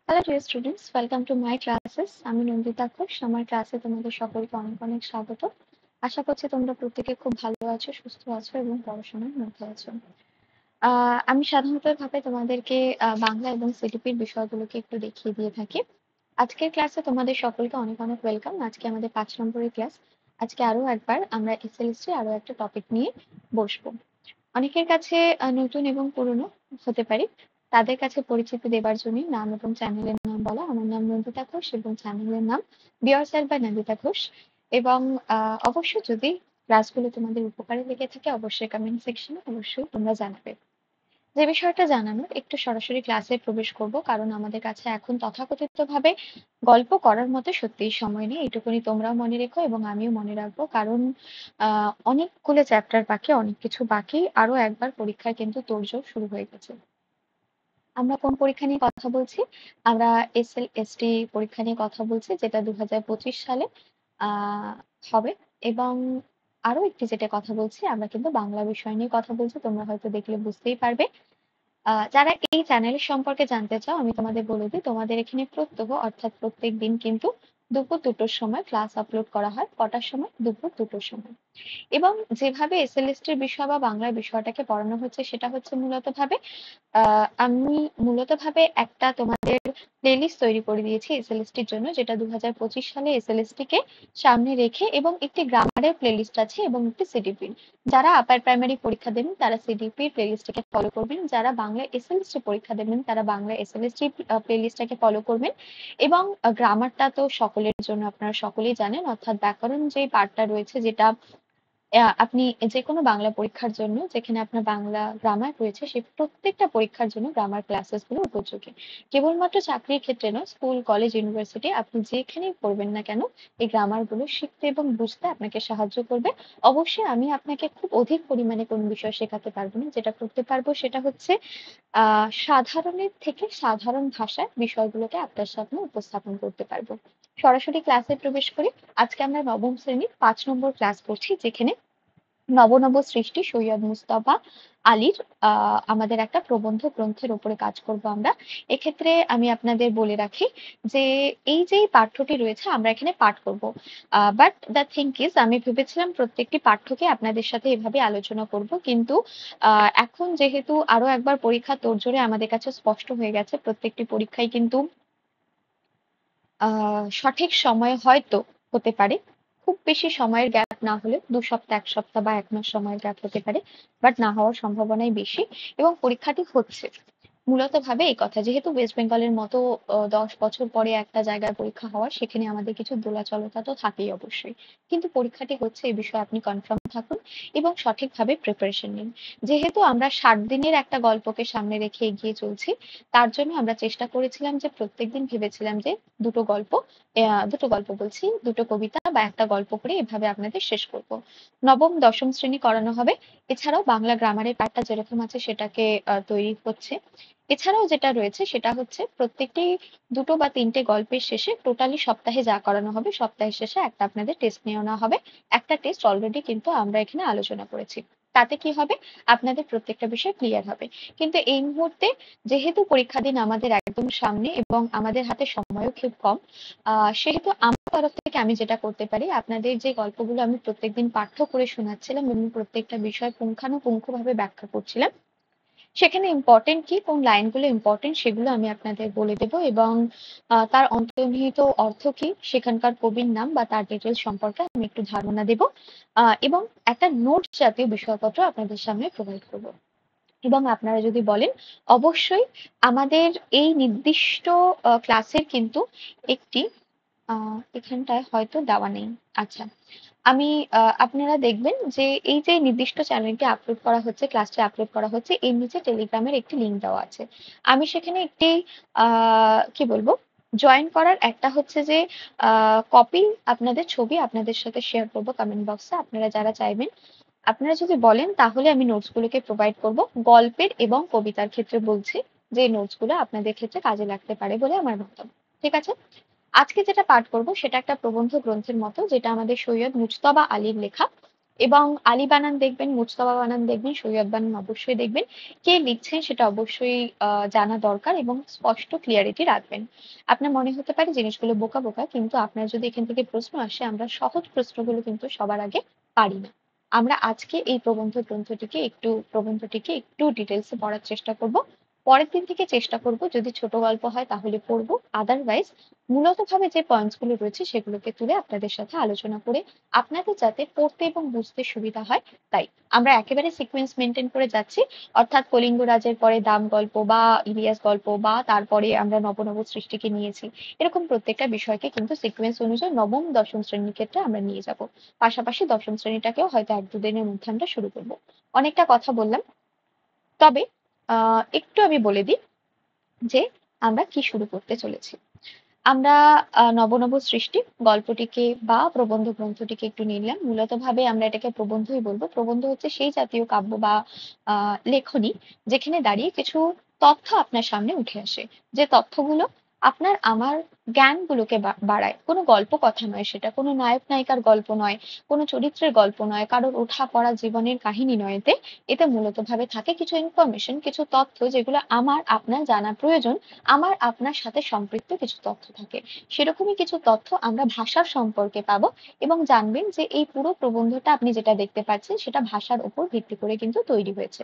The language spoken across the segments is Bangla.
Hello dear students, welcome to my classes. আমি নন্দিতা ঘোষ। আমার ক্লাসে তোমাদের সকলকে অনেক অনেক স্বাগত। আশা করছি তোমরা প্রত্যেকে খুব ভালো আছো, সুস্থ আছো এবং পড়াশোনার মধ্যে আছো। আমি সাধারণত ভাবে তোমাদেরকে বাংলা এবং সিডিপির বিষয়গুলোকে একটু দেখিয়ে দিয়ে থাকি। আজকের ক্লাসে তোমাদের সকলকে অনেক অনেক ওয়েলকাম। আজকে আমাদের 5 নম্বরের ক্লাস। আজকে আরো একবার আমরা এসএলএসটি আরো একটা টপিক নিয়ে বসবো। অনেকের কাছে নতুন এবং পুরনো হতে পারে। তাদের কাছে পরিচিতি দেবার জন্য নাম এবং চ্যানেলের নাম বলা। আমার নাম নন্দিতা ঘোষ এবং চ্যানেলের নাম be yourself by Nandita Ghosh. এবং অবশ্যই যদি ক্লাসগুলো তোমাদের উপকারে লেগে থাকে অবশ্যই কমেন্ট সেকশনে অবশ্যই তোমরা জানাবে। যে বিষয়টা জানানোর একটু সরাসরি ক্লাসে প্রবেশ করব, কারণ আমাদের কাছে এখন তথাকথিত ভাবে গল্প করার মতো সত্যিই সময় নেই। এটুকুনি তোমরাও মনে রেখো এবং আমিও মনে রাখবো, কারণ অনেকগুলো চ্যাপ্টার বাকি, অনেক কিছু বাকি। আরো একবার পরীক্ষার কিন্তু তোড়জোড় শুরু হয়ে গেছে। আমরা কোন পরীক্ষা নিয়ে কথা বলছি? আমরা এসএলএসটি পরীক্ষা নিয়ে কথা বলছি, যেটা 2025 সালে আহ হবে। এবং আরো একটি যেটা কথা বলছি, আমরা কিন্তু বাংলা বিষয় নিয়ে কথা বলছি। তোমরা হয়তো দেখলে বুঝতেই পারবে। যারা এই চ্যানেল সম্পর্কে জানতে চাও, আমি তোমাদের বলে দিই, তোমাদের এখানে প্রত্যহ অর্থাৎ প্রত্যেক দিন কিন্তু দুপুর 2টোর সময় ক্লাস আপলোড করা হয়। কটার সময়? দুপুর 2টোর সময়। এবং যেভাবে এসএলএসটির বিষয় বা বাংলার বিষয়টাকে পড়ানো হচ্ছে সেটা হচ্ছে আমি মূলত ভাবে একটা তোমাদের প্লেলিস্ট তৈরি করে দিয়েছি এসএলএসটির জন্য, যেটা 2025 সালে এসএলএসটি কে সামনে রেখে, এবং একটি গ্রামারের প্লেলিস্ট আছে এবং একটি সিডিপির। যারা আপার প্রাইমারি পরীক্ষা দেবেন তারা সিডিপির প্লেলিস্টটাকে ফলো করবেন, যারা বাংলা এসএলএসটি পরীক্ষা দেবেন তারা বাংলা এসএলএসটি প্লেলিস্টটাকে ফলো করবেন। এবং গ্রামারটা তো সকলের জন্য, আপনারা সকলেই জানেন, অর্থাৎ ব্যাকরণ যে পার্টটা রয়েছে, যেটা আপনি যেকোনো বাংলা পরীক্ষার জন্য যেখানে আপনার বাংলা গ্রামার রয়েছে, সেই প্রত্যেকটা পরীক্ষার জন্য গ্রামার ক্লাসেস গুলো উপযোগী। কেবলমাত্র চাকরির ক্ষেত্রে নয়, স্কুল, কলেজ, ইউনিভার্সিটি আপনি যেখানেই পড়বেন না কেন, এই গ্রামার গুলো শিখতে এবং বুঝতে আপনাকে সাহায্য করবে। অবশ্যই আমি আপনাকে খুব অধিক পরিমাণে কোনো বিষয় শেখাতে পারবো না। যেটা করতে পারবো সেটা হচ্ছে সাধারণের থেকে সাধারণ ভাষায় বিষয়গুলোকে আপনার সামনে উপস্থাপন করতে পারবো। সরাসরি ক্লাসে প্রবেশ করি। আজকে আমরা নবম শ্রেণীর 5 নম্বর ক্লাস করছি, যেখানে নব নব সৃষ্টি সৈয়দ মুস্তফা আলীর আমাদের একটা প্রবন্ধ গ্রন্থের উপরে কাজ করব আমরা। এক্ষেত্রে আমি আপনাদের বলে রাখি যে এই যে পাঠ্যটি রয়েছে আমরা এখানে পাঠ করব, বাট দ্য থিং ইজ, আমি ভেবেছিলাম প্রত্যেকটি পাঠ্যকে আপনাদের সাথে এভাবে আলোচনা করব, কিন্তু এখন যেহেতু আরো একবার পরীক্ষা তোড়জোড়ে, আমাদের কাছে স্পষ্ট হয়ে গেছে প্রত্যেকটি পরীক্ষায় কিন্তু সঠিক সময়ে হয়তো হতে পারে, খুব বেশি সময়ের গ্যাপ না হলে 2 সপ্তাহ, 1 সপ্তাহ বা 1 মাস সময়ের গ্যাপ হতে পারে, বাট না হওয়ার সম্ভাবনাই বেশি। এবং পরীক্ষাটি হচ্ছে মূলত ভাবে এই কথা, যেহেতু ওয়েস্ট বেঙ্গলের মতো 10 বছর পরে একটা জায়গায় পরীক্ষা হওয়ার, সেখানে আমাদের কিছু দোলাচলতা তো থাকেই অবশ্যই, কিন্তু পরীক্ষাটি হচ্ছে এই বিষয়ে আপনি কনফার্ম থাকুন এবং সঠিকভাবে প্রিপারেশন নিন। যেহেতু আমরা 60 দিনের একটা গল্পকে সামনে রেখে এগিয়ে চলছি, তার জন্য আমরা চেষ্টা করেছিলাম যে প্রত্যেকদিন ভেবেছিলাম যে দুটো গল্প বলছি, দুটো কবিতা বা একটা গল্প করে এভাবে আপনাদের শেষ করব। নবম দশম শ্রেণী করানো হবে। এছাড়াও বাংলা গ্রামারের পার্টটা যেরকম আছে সেটাকে তৈরি হচ্ছে। এছাড়াও যেটা রয়েছে সেটা হচ্ছে প্রত্যেকটি 2 বা 3টে গল্পের শেষে টোটালি সপ্তাহে যা করানো হবে, সপ্তাহের শেষে একটা আপনাদের টেস্ট নেওয়া হবে। একটা টেস্ট অলরেডি কিন্তু আমরা এখানে আলোচনা করেছি। তাতে কি হবে? আপনাদের প্রত্যেকটা বিষয় ক্লিয়ার হবে। কিন্তু এই মুহূর্তে যেহেতু পরীক্ষা দিন আমাদের একদম সামনে এবং আমাদের হাতে সময়ও খুব কম, সেহেতু আমার তরফ থেকে আমি যেটা করতে পারি, আপনাদের যে গল্পগুলো আমি প্রত্যেকদিন পাঠ্য করে শোনাচ্ছিলাম এবং প্রত্যেকটা বিষয় পুঙ্খানুপুঙ্খভাবে ব্যাখ্যা করছিলাম, সেখানে ইম্পর্টেন্ট কি, কোন লাইনগুলো ইম্পর্টেন্ট সেগুলো আমি আপনাদের বলে দেব, এবং তার অন্তর্নিহিত অর্থ কি, সেখানকার কবির নাম বা তার ডিটেলস সম্পর্কে আমি একটু ধারণা দেব, এবং একটা নোট জাতীয় বিষয়পত্র আপনাদের সামনে প্রোভাইড করব। এবং আপনারা যদি বলেন, অবশ্যই আমাদের এই নির্দিষ্ট ক্লাসের কিন্তু একটি এখানটায় হয়তো দেওয়া নেই। আচ্ছা, আমি আপনারা দেখবেন যে এই যে নির্দিষ্ট চ্যানেলটি আপলোড করা হচ্ছে, ক্লাসটি আপলোড করা হচ্ছে, এর নিচে টেলিগ্রামের একটি লিঙ্ক দেওয়া আছে। আমি সেখানে একটি কি বলবো, জয়েন করার একটা হচ্ছে যে কপি, আপনাদের ছবি আপনাদের সাথে শেয়ার করব কমেন্ট বক্সে। আপনারা যারা চাইবেন, আপনারা যদি বলেন তাহলে আমি নোটস গুলোকে প্রোভাইড করব। গল্পের এবং কবিতার ক্ষেত্রে বলছি যে নোটস গুলো আপনাদের ক্ষেত্রে কাজে লাগতে পারে বলে আমার মতামত। ঠিক আছে? আজকে যেটা পাঠ করব সেটা একটা প্রবন্ধ গ্রন্থের মতো, যেটা আমাদের সৈয়দ মুজতবা আলীর লেখা। এবং আলী বানান দেখবেন, মুজতবা বানান দেখবেন, সৈয়দ বানান অবশ্যই দেখবেন। কে লিখছেন সেটা অবশ্যই জানা দরকার এবং স্পষ্ট ক্লিয়ারিটি রাখবেন। আপনার মনে হতে পারে জিনিসগুলো বোকা বোকা, কিন্তু আপনার যদি এখান থেকে প্রশ্ন আসে, আমরা সহজ প্রশ্নগুলো কিন্তু সবার আগে পারি না। আমরা আজকে এই প্রবন্ধটিকে একটু ডিটেলসে পড়ার চেষ্টা করব। পরের দিন থেকে চেষ্টা করব যদি ছোট গল্প হয় তাহলে পড়বো, আদারওয়াইজ মূলত ভাবে যে পয়েন্টস গুলো রয়েছে সেগুলোকে তুলে আপনাদের সাথে আলোচনা করে আপনাদের যাতে পড়তে এবং বুঝতে সুবিধা হয় তাই। আমরা একেবারে সিকোয়েন্স মেনটেন করে যাচ্ছি, অর্থাৎ কলিঙ্গ রাজের পরে দাম গল্প বা ইলিয়াস গল্প বা তারপরে আমরা নব নব সৃষ্টিকে নিয়েছি, এরকম প্রত্যেকটা বিষয়কে কিন্তু সিকোয়েন্স অনুযায়ী নবম দশম শ্রেণীর ক্ষেত্রে আমরা নিয়ে যাব। পাশাপাশি দশম শ্রেণীটাকেও হয়তো এক দুদিনের মধ্যে আমরা শুরু করব। অনেকটা কথা বললাম, তবে একটু আমি বলে দিই যে আমরা কি শুরু করতে চলেছি। আমরা নব নব সৃষ্টি গল্পটিকে বা প্রবন্ধ গ্রন্থটিকে একটু নিলাম। মূলত ভাবে আমরা এটাকে প্রবন্ধই বলবো। প্রবন্ধ হচ্ছে সেই জাতীয় কাব্য বা লেখনী যেখানে দাঁড়িয়ে কিছু তথ্য আপনার সামনে উঠে আসে, যে তথ্যগুলো আপনার আমার জ্ঞানগুলোকে বাড়ায়। কোনো গল্প কথা নয়, সেটা কোনো নায়ক নায়িকার গল্প নয়, কোনো চরিত্রের গল্প নয়, কারোর ওঠা পড়া জীবনের কাহিনী নয়। এতে এতে মূলত ভাবে থাকে কিছু ইনফরমেশন, কিছু তথ্য যেগুলো আমার আপনার জানা প্রয়োজন, আমার আপনার সাথে সম্পৃক্ত কিছু তথ্য থাকে। সেরকমই কিছু তথ্য আমরা ভাষার সম্পর্কে পাবো এবং জানবেন যে এই পুরো প্রবন্ধটা আপনি যেটা দেখতে পাচ্ছেন সেটা ভাষার উপর ভিত্তি করে কিন্তু তৈরি হয়েছে।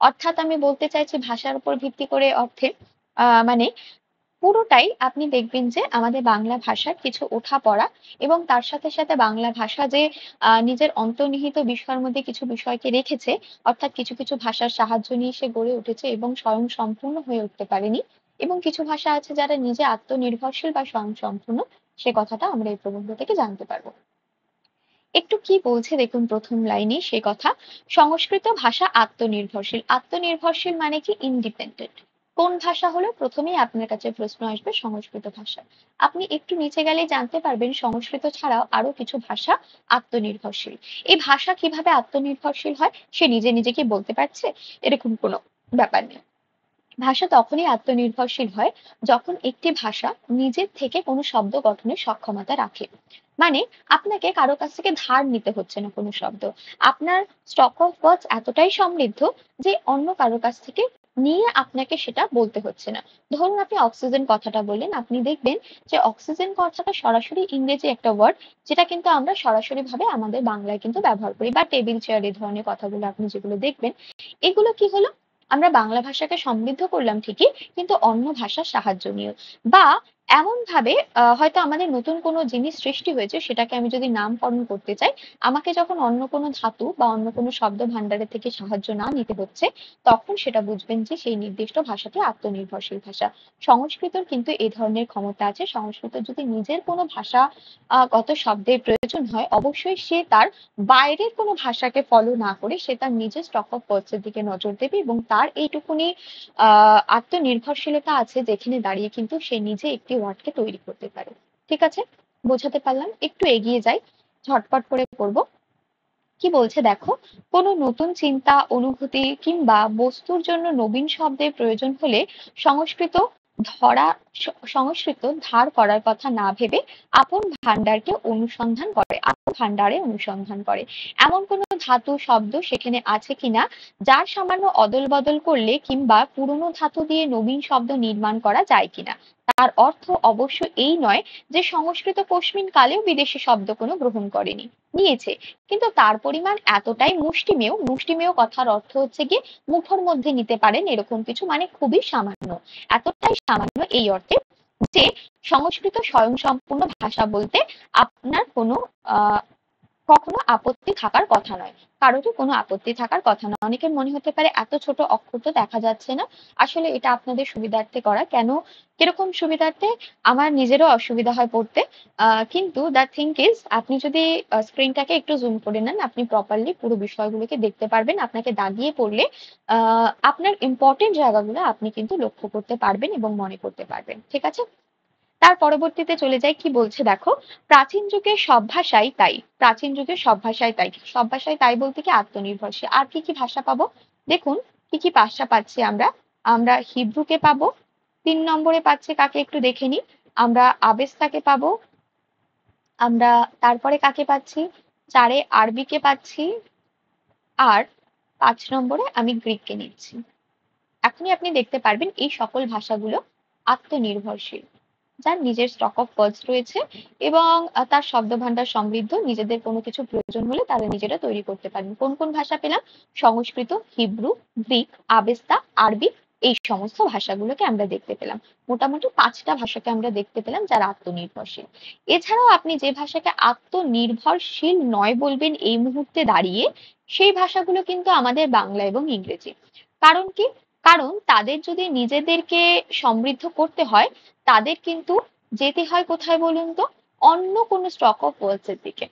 অর্থাৎ আমি বলতে চাইছি ভাষার উপর ভিত্তি করে অর্থে মানে পুরোটাই আপনি দেখবেন যে আমাদের বাংলা ভাষার কিছু ওঠাপড়া এবং তার সাথে সাথে বাংলা ভাষা যে নিজের অন্তর্নিহিত বিষয়ের মধ্যে কিছু বিষয়কে রেখেছে, অর্থাৎ কিছু কিছু ভাষার সাহায্য নিয়ে সে গড়ে উঠেছে এবং স্বয়ং সম্পূর্ণ হয়ে উঠতে পারেনি, এবং কিছু ভাষা আছে যারা নিজে আত্মনির্ভরশীল বা স্বয়ং সম্পূর্ণ, সে কথাটা আমরা এই প্রবন্ধ থেকে জানতে পারবো। একটু কি বলছে দেখুন প্রথম লাইনে সে কথা, সংস্কৃত ভাষা আত্মনির্ভরশীল। আত্মনির্ভরশীল মানে কি? ইন্ডিপেন্ডেন্ট। কোন ভাষা হলো? প্রথমেই আপনার কাছে প্রশ্ন আসবে সংস্কৃত ভাষা। আপনি একটু নিচে গেলেই জানতে পারবেন সংস্কৃত ছাড়াও আরো কিছু ভাষা আত্মনির্ভরশীল। এই ভাষা কিভাবে আত্মনির্ভরশীল হয় সে নিজে নিজে কি বলতে পারছে? এরকম কোনো ব্যাপার নেই। ভাষা তখনই আত্মনির্ভরশীল হয় যখন একটি ভাষা নিজের থেকে কোনো শব্দ গঠনের সক্ষমতা রাখে। মানে আপনাকে কারো কাছ থেকে ধার নিতে হচ্ছে না কোনো শব্দ, আপনার স্টক অফ ওয়ার্ডস এতটাই সমৃদ্ধ যে অন্য কারো কাছ থেকে নিয়ে আপনাকে সেটা বলতে হচ্ছে না। ধরুন আপনি অক্সিজেন কথাটা বললেন, আপনি দেখবেন যে অক্সিজেন কথাটা সরাসরি ইংরেজি একটা ওয়ার্ড, যেটা কিন্তু আমরা সরাসরি ভাবে আমাদের বাংলায় কিন্তু ব্যবহার করি, বা টেবিল চেয়ার এই ধরনের কথাগুলো আপনি যেগুলো দেখবেন, এগুলো কি হলো? আমরা বাংলা ভাষাকে সমৃদ্ধ করলাম ঠিকই, কিন্তু অন্য ভাষার সাহায্য নিয়ে। বা এমন ভাবে হয়তো আমাদের নতুন কোনো জিনিস সৃষ্টি হয়েছে, সেটাকে আমি যদি নামকরণ করতে চাই, আমাকে যখন অন্য কোনো ধাতু বা অন্য কোনো শব্দ ভান্ডারের থেকে সাহায্য না নিতে হচ্ছে, তখন সেটা বুঝবেন যে সেই নির্দিষ্ট ভাষাটি আত্মনির্ভরশীল ভাষা। সংস্কৃতর কিন্তু এই ধরনের ক্ষমতা আছে। সংস্কৃত যদি নিজের কোনো ভাষা গত শব্দের প্রয়োজন হয়, অবশ্যই সে তার বাইরের কোনো ভাষাকে ফলো না করে সে তার নিজের স্টক অফ ওয়ার্ডস এর দিকে নজর দেবে, এবং তার এইটুকুনি আত্মনির্ভরশীলতা আছে যেখানে দাঁড়িয়ে কিন্তু সে নিজে একটি ওয়ার্ডকে তৈরি করতে পারে। ঠিক আছে, বোঝাতে পারলাম? একটু এগিয়ে যাই, ঝটপট করে পড়বো। কি বলছে দেখো, কোনো নতুন চিন্তা, অনুভূতি কিংবা বস্তুর জন্য নবীন শব্দের প্রয়োজন হলে সংস্কৃত ধরা সংস্কৃত ধার করার কথা না ভেবে আপন ভান্ডারকে অনুসন্ধান করে, আপন ভান্ডারে অনুসন্ধান করে। এমন কোনো ধাতু শব্দ সেখানে আছে কিনা যার সামান্য অদল বদল করলে কিংবা পুরনো ধাতু দিয়ে নবীন শব্দ নির্মাণ করা যায় কিনা। তার অর্থ অবশ্য এই নয় যে সংস্কৃত কোশমিন কালেও বিদেশি শব্দ কোনো গ্রহণ করেনি, নিয়েছে, কিন্তু তার পরিমাণ এতটাই মুষ্টিমেয়, মুষ্টিমেয় কথার অর্থ হচ্ছে গিয়ে মুঠোর মধ্যে নিতে পারেন এরকম কিছু, মানে খুবই সামান্য, এতটাই সামান্য এই অর্থে যে সংস্কৃত স্বয়ংসম্পূর্ণ ভাষা বলতে আপনার কোনো আহ কখনো আপত্তি থাকার কথা নয়, কারোরই কোনো আপত্তি থাকার কথা নয়। অনেকের মনে হতে পারে এত ছোট অক্ষর তো দেখা যাচ্ছে না, আসলে এটা আপনাদের সুবিধার্থে করা। কেন, কিরকম সুবিধার্থে? আমার নিজেরও অসুবিধা হয় পড়তে, কিন্তু দ্য থিং ইজ আপনি যদি স্ক্রিনটাকে একটু জুম করে নেন, আপনি প্রপারলি পুরো বিষয়গুলোকে দেখতে পারবেন। আপনাকে দাগিয়ে পড়লে আপনার ইম্পর্টেন্ট জায়গাগুলো আপনি কিন্তু লক্ষ্য করতে পারবেন এবং মনে করতে পারবেন। ঠিক আছে, তার পরবর্তীতে চলে যাই, কি বলছে দেখো, প্রাচীন যুগের সব ভাষাই তাই। প্রাচীন যুগের সব ভাষাই তাই, সব ভাষাই তাই বলতে কি আত্মনির্ভরশীল। আর কি কি ভাষা পাবো দেখুন, কি কি ভাষা পাচ্ছি আমরা। আমরা হিব্রুকে পাবো, 3 নম্বরে পাচ্ছি কাকে একটু দেখে নি, আমরা আবেস্তাকে পাবো, আমরা তারপরে কাকে পাচ্ছি, 4-এ আরবিকে পাচ্ছি, আর 5 নম্বরে আমি গ্রিককে নিচ্ছি। এখনই আপনি দেখতে পারবেন এই সকল ভাষাগুলো আত্মনির্ভরশীল, যার নিজের স্টক অফ ওয়ার্ডস রয়েছে এবং তার শব্দভান্ডার সমৃদ্ধ। নিজেদের কোনো কিছু প্রয়োজন হলে তারা নিজেরা তৈরি করতে পারবেন। কোন কোন ভাষা পেলাম? সংস্কৃত, হিব্রু, গ্রিক, আবেস্তা, আরবি, এই সমস্ত ভাষাগুলোকে আমরা দেখতে পেলাম। মোটামুটি 5টা ভাষাকে আমরা দেখতে পেলাম যারা আত্মনির্ভরশীল। এছাড়াও আপনি যে ভাষাকে আত্মনির্ভরশীল নয় বলবেন এই মুহূর্তে দাঁড়িয়ে, সেই ভাষাগুলো কিন্তু আমাদের বাংলা এবং ইংরেজি। কারণ কি? কারণ তাদের যদি নিজেদেরকে সমৃদ্ধ করতে হয়, তাদের কিন্তু যেতে হয় কোথায় বলুন তো? অন্য কোনো স্টক অফ ওয়ার্ডস এর দিকে,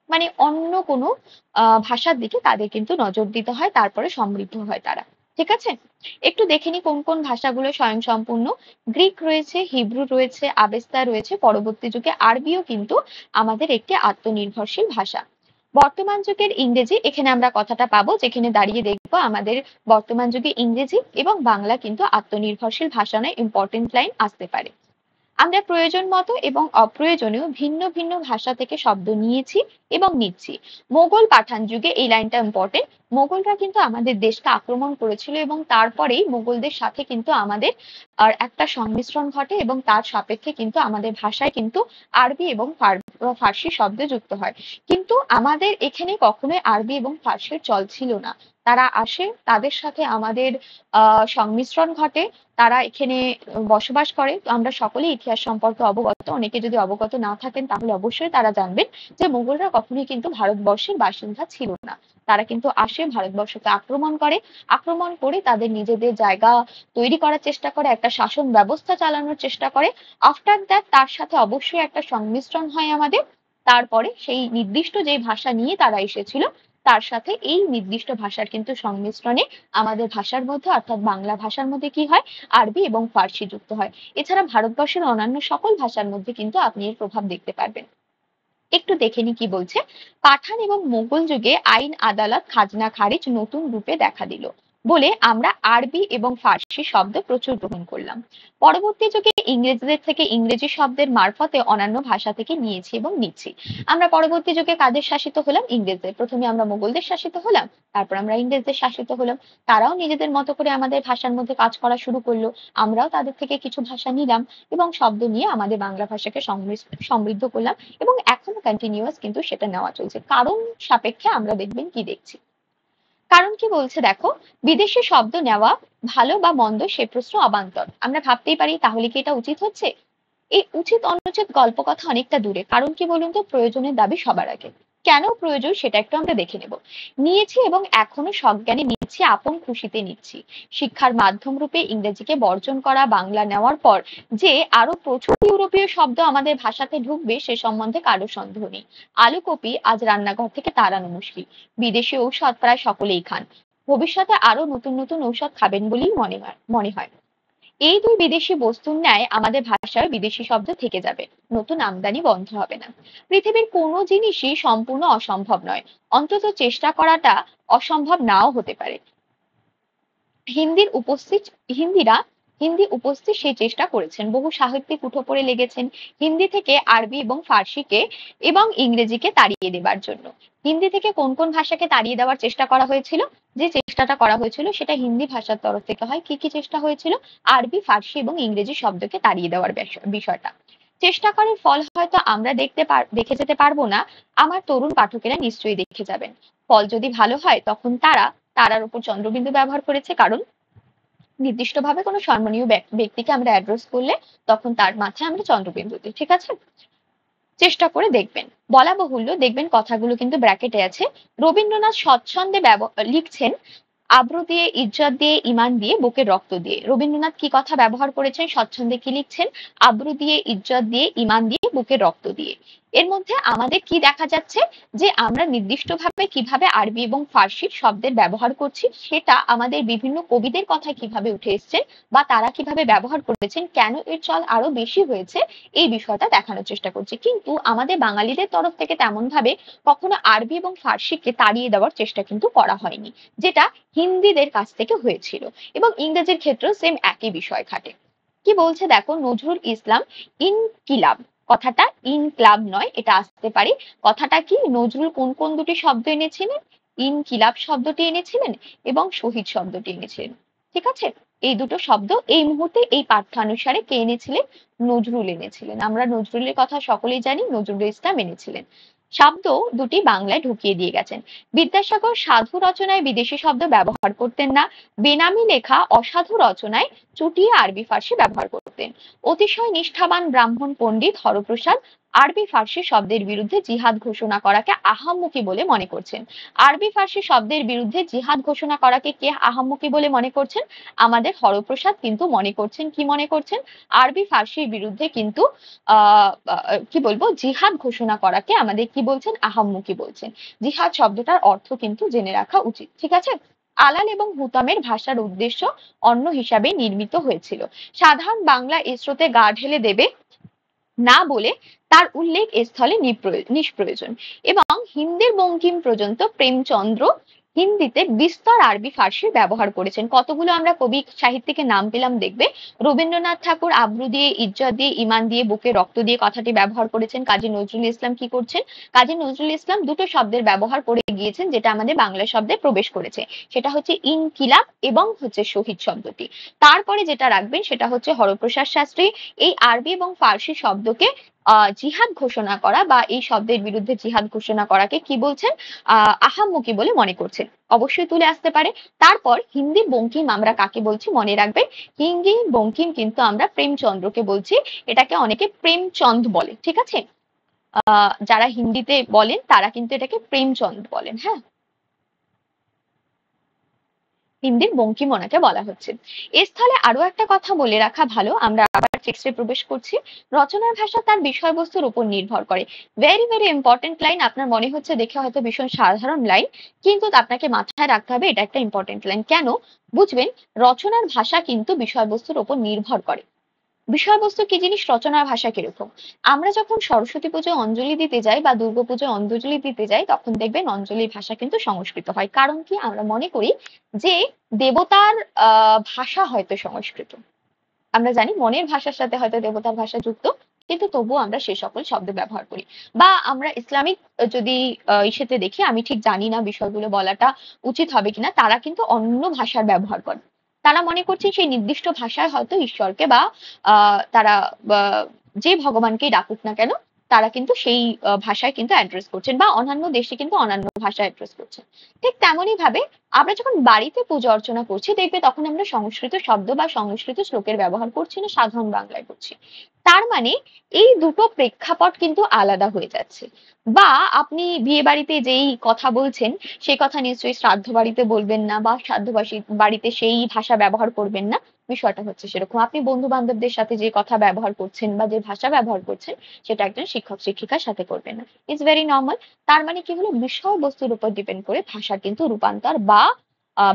মানে অন্য কোনো ভাষার দিকে তাদের কিন্তু নজর দিতে হয়, তারপরে সমৃদ্ধ হয় তারা। ঠিক আছে? একটু দেখে নি কোন কোন ভাষাগুলো স্বয়ংসম্পূর্ণ। গ্রিক রয়েছে, হিব্রু রয়েছে, আবেস্তা রয়েছে, পরবর্তী যুগে আরবিও কিন্তু আমাদের একটি আত্মনির্ভরশীল ভাষা। বর্তমান যুগের ইংরেজি, এখানে আমরা কথাটা পাবো, যেখানে দাঁড়িয়ে দেখবো আমাদের বর্তমান যুগে ইংরেজি এবং বাংলা কিন্তু আত্মনির্ভরশীল ভাষা নয়, ইম্পর্টেন্ট লাইন আসতে পারে। আমরা প্রয়োজন মতো এবং অপ্রয়োজনীয় ভিন্ন ভিন্ন ভাষা থেকে শব্দ নিয়েছি এবং নিচ্ছি। মোগল পাঠান যুগে, এই লাইনটা ইম্পর্টেন্ট, মোগলরা কিন্তু আমাদের দেশকে আক্রমণ করেছিল এবং তারপরেই মোগলদের সাথে কিন্তু আমাদের আর একটা সংমিশ্রণ ঘটে এবং তার সাপেক্ষে কিন্তু আমাদের ভাষায় কিন্তু আরবি এবং ফার্সি শব্দ যুক্ত হয়। কিন্তু আমাদের এখানে কখনোই আরবি এবং ফার্সির চল ছিল না। তারা আসে, তাদের সাথে আমাদের সংমিশ্রণ ঘটে, তারা এখানে বসবাস করে। তো আমরা সকলেই ইতিহাস সম্পর্কে অবগত। অনেকে যদি অবগত না থাকেন তাহলে অবশ্যই তারা জানবেন যে মোগলরা কখনোই কিন্তু ভারতবর্ষের বাসিন্দা ছিল না। তারা কিন্তু আসে, ভারতবর্ষকে আক্রমণ করে, আক্রমণ করে তাদের নিজেদের জায়গা তৈরি করার চেষ্টা করে, একটা শাসন ব্যবস্থা চালানোর চেষ্টা করে। আফটার দ্যাট তার সাথে অবশ্যই একটা সংমিশ্রণ হয় আমাদের। তারপরে সেই নির্দিষ্ট যে ভাষা নিয়ে তারা এসেছিল, তার সাথে এই নির্দিষ্ট ভাষার কিন্তু সংমিশ্রণে আমাদের ভাষার মধ্যে, অর্থাৎ বাংলা ভাষার মধ্যে কি হয়? আরবি এবং ফার্সি যুক্ত হয়। এছাড়া ভারতবর্ষের অন্যান্য সকল ভাষার মধ্যে কিন্তু আপনি এর প্রভাব দেখতে পারবেন। একটু দেখে নি কি বলছে। পাঠান এবং মোগল যুগে আইন, আদালত, খাজনা খারিজ নতুন রূপে দেখা দিল বলে আমরা আরবি এবং ফার্সি শব্দ প্রচুর গ্রহণ করলাম। পরবর্তী যুগে ইংরেজদের থেকে ইংরেজি শব্দের মারফতে অন্যান্য ভাষা থেকে নিয়েছি এবং নিচ্ছি। আমরা পরবর্তী যুগে কাদের শাসিত হলাম? ইংরেজদের। প্রথমে আমরা মোগলদের শাসিত হলাম, তারপর আমরা ইংরেজদের শাসিত হলাম। তারাও নিজেদের মতো করে আমাদের ভাষার মধ্যে কাজ করা শুরু করলো, আমরাও তাদের থেকে কিছু ভাষা নিলাম এবং শব্দ নিয়ে আমাদের বাংলা ভাষাকে সমৃদ্ধ করলাম এবং এখনো কন্টিনিউয়াস কিন্তু সেটা নেওয়া চলছে। কারণ সাপেক্ষে আমরা দেখবেন কি দেখছি। কারণ কি বলছে দেখো, বিদেশি শব্দ নেওয়া ভালো বা মন্দ সে প্রশ্ন অবান্তর। আমরা ভাবতেই পারি তাহলে কি এটা উচিত হচ্ছে? এই উচিত অনুচিত গল্প কথা অনেকটা দূরে। কারণ কি বলুন তো? প্রয়োজনের দাবি সবার আগে। কেন প্রয়োজন সেটা একটু আমরা দেখে নেব। নিয়েছি এবং এখনো সজ্ঞানে নিচ্ছি, আপন খুশিতে নিচ্ছি। শিক্ষার মাধ্যম রূপে ইংরেজিকে বর্জন করা, বাংলা নেওয়ার পর যে আরো প্রচুর ইউরোপীয় শব্দ আমাদের ভাষাতে ঢুকবে সে সম্বন্ধে কারো সন্দেহ নেই। আলু কপি আজ রান্নাঘর থেকে তাড়ানো মুশকিল। বিদেশি ঔষধ প্রায় সকলেই খান। ভবিষ্যতে আরো নতুন নতুন ঔষধ খাবেন বলেই মনে হয়। এই দুই বিদেশি বস্তুর ন্যায় আমাদের ভাষায় বিদেশি শব্দ থেকে যাবে, নতুন আমদানি বন্ধ হবে না। পৃথিবীর কোনো জিনিসই সম্পূর্ণ অসম্ভব নয়, অন্তত চেষ্টা করাটা অসম্ভব নাও হতে পারে। হিন্দির উপস্থিত হিন্দিরা হিন্দি উপস্থিত সেই চেষ্টা করেছেন, বহু সাহিত্যিক উঠো পড়ে লেগেছেন হিন্দি থেকে আরবি এবং ফার্সিকে এবং ইংরেজিকে তাড়িয়ে দেবার জন্য। হিন্দি থেকে কোন কোন ভাষাকে তাড়িয়ে দেওয়ার চেষ্টা করা হয়েছিল? যে চেষ্টাটা করা হয়েছিল সেটা হিন্দি ভাষার তরফ থেকে হয়। কি কি চেষ্টা হয়েছিল? আরবি, ফার্সি এবং ইংরেজি শব্দকে তাড়িয়ে দেওয়ার বিষয়টা। চেষ্টা করার ফল হয়তো আমরা দেখে যেতে পারবো না, আমার তরুণ পাঠকেরা নিশ্চয়ই দেখে যাবেন। ফল যদি ভালো হয় তখন তারা তারার উপর চন্দ্রবিন্দু ব্যবহার করেছে, কারণ নির্দিষ্টভাবে কোনো সম্মানীয় ব্যক্তিকে আমরা অ্যাড্রেস করলে তখন তার মাথায় আমরা চন্দ্রবিন্দু দিই। ঠিক আছে? চেষ্টা করে দেখবেন। বলা বাহুল্য, দেখবেন কথাগুলো কিন্তু ব্র্যাকেটে আছে। রবীন্দ্রনাথ স্বচ্ছন্দে লিখছেন, আব্রু দিয়ে, ইজ্জত দিয়ে, ইমান দিয়ে, বুকের রক্ত দিয়ে। রবীন্দ্রনাথ কি কথা ব্যবহার করেছেন? স্বচ্ছন্দে কি লিখছেন? আব্রু দিয়ে, ইজ্জত দিয়ে, ইমান দিয়ে, বুকের রক্ত দিয়ে। এর মধ্যে আমাদের কি দেখা যাচ্ছে? যে আমরা নির্দিষ্টভাবে কিভাবে আরবি এবং ফার্সি শব্দের ব্যবহার করছি, সেটা আমাদের বিভিন্ন কবিদের কথায় কিভাবে উঠে এসছে বা তারা কিভাবে ব্যবহার করেছেন, কেন এর চল আরো বেশি হয়েছে, এই বিষয়টা দেখানোর চেষ্টা করছি। কিন্তু আমাদের বাঙালিদের তরফ থেকে তেমন ভাবে কখনো আরবি এবং ফার্সিকে তাড়িয়ে দেওয়ার চেষ্টা কিন্তু করা হয়নি, যেটা হিন্দিদের কাছ থেকে হয়েছিল। এবং ইংরেজির ক্ষেত্রেও সেম একই বিষয় খাটে। কি বলছে দেখো, নজরুল ইসলাম ইনকিলাব কথাটা ইনক্লাব নয়, এটা আসতে পারে। কথাটা কি, নজরুল কোন কোন দুটি শব্দ এনেছিলেন? ইনকিলাব শব্দটি এনেছিলেন এবং শহীদ শব্দটি এনেছিলেন। ঠিক আছে, এই দুটো শব্দ এই মুহূর্তে এই পাঠ্যানুসারে কে এনেছিলেন? নজরুল এনেছিলেন। আমরা নজরুলের কথা সকলেই জানি, নজরুল ইসলাম এনেছিলেন। শব্দ দুটি বাংলায় ঢুকিয়ে দিয়ে গেছেন। বিদ্যাসাগর সাধু রচনায় বিদেশি শব্দ ব্যবহার করতেন না। বেনামি লেখা অসাধু রচনায় চুটিয়ে আরবি ফার্সি ব্যবহার করতেন। অতিশয় নিষ্ঠাবান ব্রাহ্মণ পণ্ডিত হরপ্রসাদ আরবি ফার্সি শব্দের বিরুদ্ধে জিহাদ ঘোষণা করাকে আহাম্মকি বলে মনে করছেন। আরবি ফার্সি শব্দের বিরুদ্ধে জিহাদ ঘোষণা করাকে কে আহাম্মকি বলে মনে করছেন? আমাদের হরপ্রসাদ কিন্তু মনে করছেন, কি মনে করছেন? আরবি ফার্সির বিরুদ্ধে কিন্তু কি বলবো, জিহাদ ঘোষণা করাকে আমাদের কি বলছেন? আহাম্মকি বলছেন। জিহাদ শব্দটার অর্থ কিন্তু জেনে রাখা উচিত। ঠিক আছে, আলাল এবং হুতামের ভাষার উদ্দেশ্য অন্য হিসাবে নির্মিত হয়েছিল। সাধারণ বাংলা এ স্রোতে গা ঢেলে দেবে না বলে তার উল্লেখ এ স্থলে নিষ্প্রয়োজন। এবং হিন্দির বঙ্কিম পর্যন্ত প্রেমচন্দ্র হিন্দিতে বিস্তর আরবি ফার্সি ব্যবহার করেছেন। কতগুলো আমরা কবি সাহিত্যিকের নাম পেলাম দেখবে। রবীন্দ্রনাথ ঠাকুর আব্রু দিয়ে, ইজ্জত দিয়ে, ইমান দিয়ে, বুকে রক্ত দিয়ে কথাটি ব্যবহার করেছেন। কাজী নজরুল ইসলাম কি করছেন? কাজী নজরুল ইসলাম দুটো শব্দের ব্যবহার করে গিয়েছেন যেটা আমাদের বাংলা শব্দে প্রবেশ করেছে, সেটা হচ্ছে ইনকিলাব এবং হচ্ছে শহীদ শব্দটি। তারপরে যেটা রাখবেন সেটা হচ্ছে হরপ্রসাদ শাস্ত্রী এই আরবি এবং ফার্সি শব্দকে জিহাদ ঘোষণা করা বা এই শব্দের বিরুদ্ধে জিহাদ ঘোষণা করাকে কি বলছেন? আহাম্মকি বলে মনে করছেন। অবশ্যই তুলে আসতে পারে। তারপর হিন্দি বঙ্কিম আমরা কাকে বলছি মনে রাখবেন। হিন্দি বঙ্কিম কিন্তু আমরা প্রেমচন্দ্রকে বলছি। এটাকে অনেকে প্রেমচন্দ বলে। ঠিক আছে, যারা হিন্দিতে বলেন তারা কিন্তু এটাকে প্রেমচন্দ বলেন। হ্যাঁ, হিন্দির বঙ্কিম ওনাকে বলা হচ্ছে। এ স্থলে আরো একটা কথা বলে রাখা ভালো, আমরা আবার টেক্সটে প্রবেশ করছি। রচনার ভাষা তার বিষয়বস্তুর উপর নির্ভর করে। Very very important line. আপনার মনে হচ্ছে দেখে হয়তো ভীষণ সাধারণ লাইন, কিন্তু আপনাকে মাথায় রাখতে হবে এটা একটা ইম্পর্টেন্ট লাইন। কেন বুঝবেন? রচনার ভাষা কিন্তু বিষয়বস্তুর উপর নির্ভর করে। বিষয়বস্তু কি জিনিস, রচনার ভাষা কিরকম। আমরা যখন সরস্বতী পুজোয় অঞ্জলি দিতে যাই বা দুর্গাপুজোয় অঞ্জলি দিতে যাই তখন দেখবেন অঞ্জলির ভাষা কিন্তু সংস্কৃত হয়। কারণ কি, আমরা মনে করি যে দেবতার ভাষা হয়তো সংস্কৃত। আমরা জানি মনের ভাষার সাথে হয়তো দেবতার ভাষা যুক্ত, কিন্তু তবুও আমরা সে সকল শব্দ ব্যবহার করি। বা আমরা ইসলামিক যদি ইসেতে দেখি, আমি ঠিক জানি না বিষয়গুলো বলাটা উচিত হবে কিনা, তারা কিন্তু অন্য ভাষার ব্যবহার করে। তারা মনে করছে সেই নির্দিষ্ট ভাষায় হয়তো ঈশ্বরকে বা তারা যে ভগবানকেই ডাকুক না কেন তারা কিন্তু সেই ভাষায় কিন্তু অ্যাড্রেস করছেন, বা অন্যান্য দেশে কিন্তু অন্যান্য ভাষায় অ্যাড্রেস করছেন। ঠিক তেমনই ভাবে আমরা যখন বাড়িতে পূজা অর্চনা করছি দেখবে তখন আমরা সংস্কৃত শব্দ বা সংস্কৃত শ্লোকের ব্যবহার করছি না, সাধারণ বাংলায় করছি। তার মানে এই দুটো প্রেক্ষাপট কিন্তু আলাদা হয়ে যাচ্ছে। বা আপনি বিয়ে বাড়িতে যেই কথা বলছেন সেই কথা নিশ্চয়ই শ্রাদ্ধ বাড়িতে বলবেন না, বা শ্রাদ্ধ বাড়িতে সেই ভাষা ব্যবহার করবেন না। বিষয়টা হচ্ছে সেরকম। আপনি বন্ধু বান্ধবদের সাথে যে কথা ব্যবহার করছেন বা যে ভাষা ব্যবহার করছেন সেটা একজন শিক্ষক শিক্ষিকার সাথে করবেন না। It's very normal. তার মানে কি হলো, বিষয়বস্তুর উপর ডিপেন্ড করে ভাষার কিন্তু রূপান্তর বা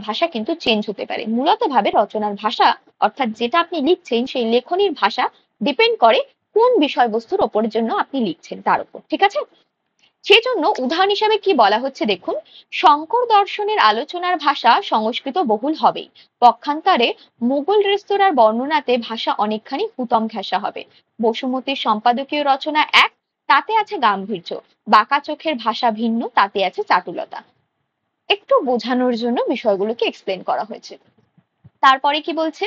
ভাষা কিন্তু চেঞ্জ হতে পারে। মূলত ভাবে রচনার ভাষা অর্থাৎ যেটা আপনি লিখছেন সেই লেখনির ভাষা ডিপেন্ড করে কোন বিষয়বস্তুর ওপরের জন্য আপনি লিখছেন তার উপর। ঠিক আছে, সেজন্য উদাহরণ হিসাবে কি বলা হচ্ছে দেখুন, শঙ্কর দর্শনের আলোচনার ভাষা সংস্কৃত বহুল হবেই। পক্ষান্তরে মুঘল রেস্তোরাঁর বর্ণনাতে ভাষা অনেকখানি হুতম ঘেঁষা হবে। বসুমতীর সম্পাদকীয় রচনা এক, তাতে আছে গাম্ভীর্য। বাঁকা চোখের ভাষা ভিন্ন, তাতে আছে চাটুলতা। একটু বোঝানোর জন্য বিষয়গুলোকে এক্সপ্লেন করা হয়েছে। তারপরে কি বলছে,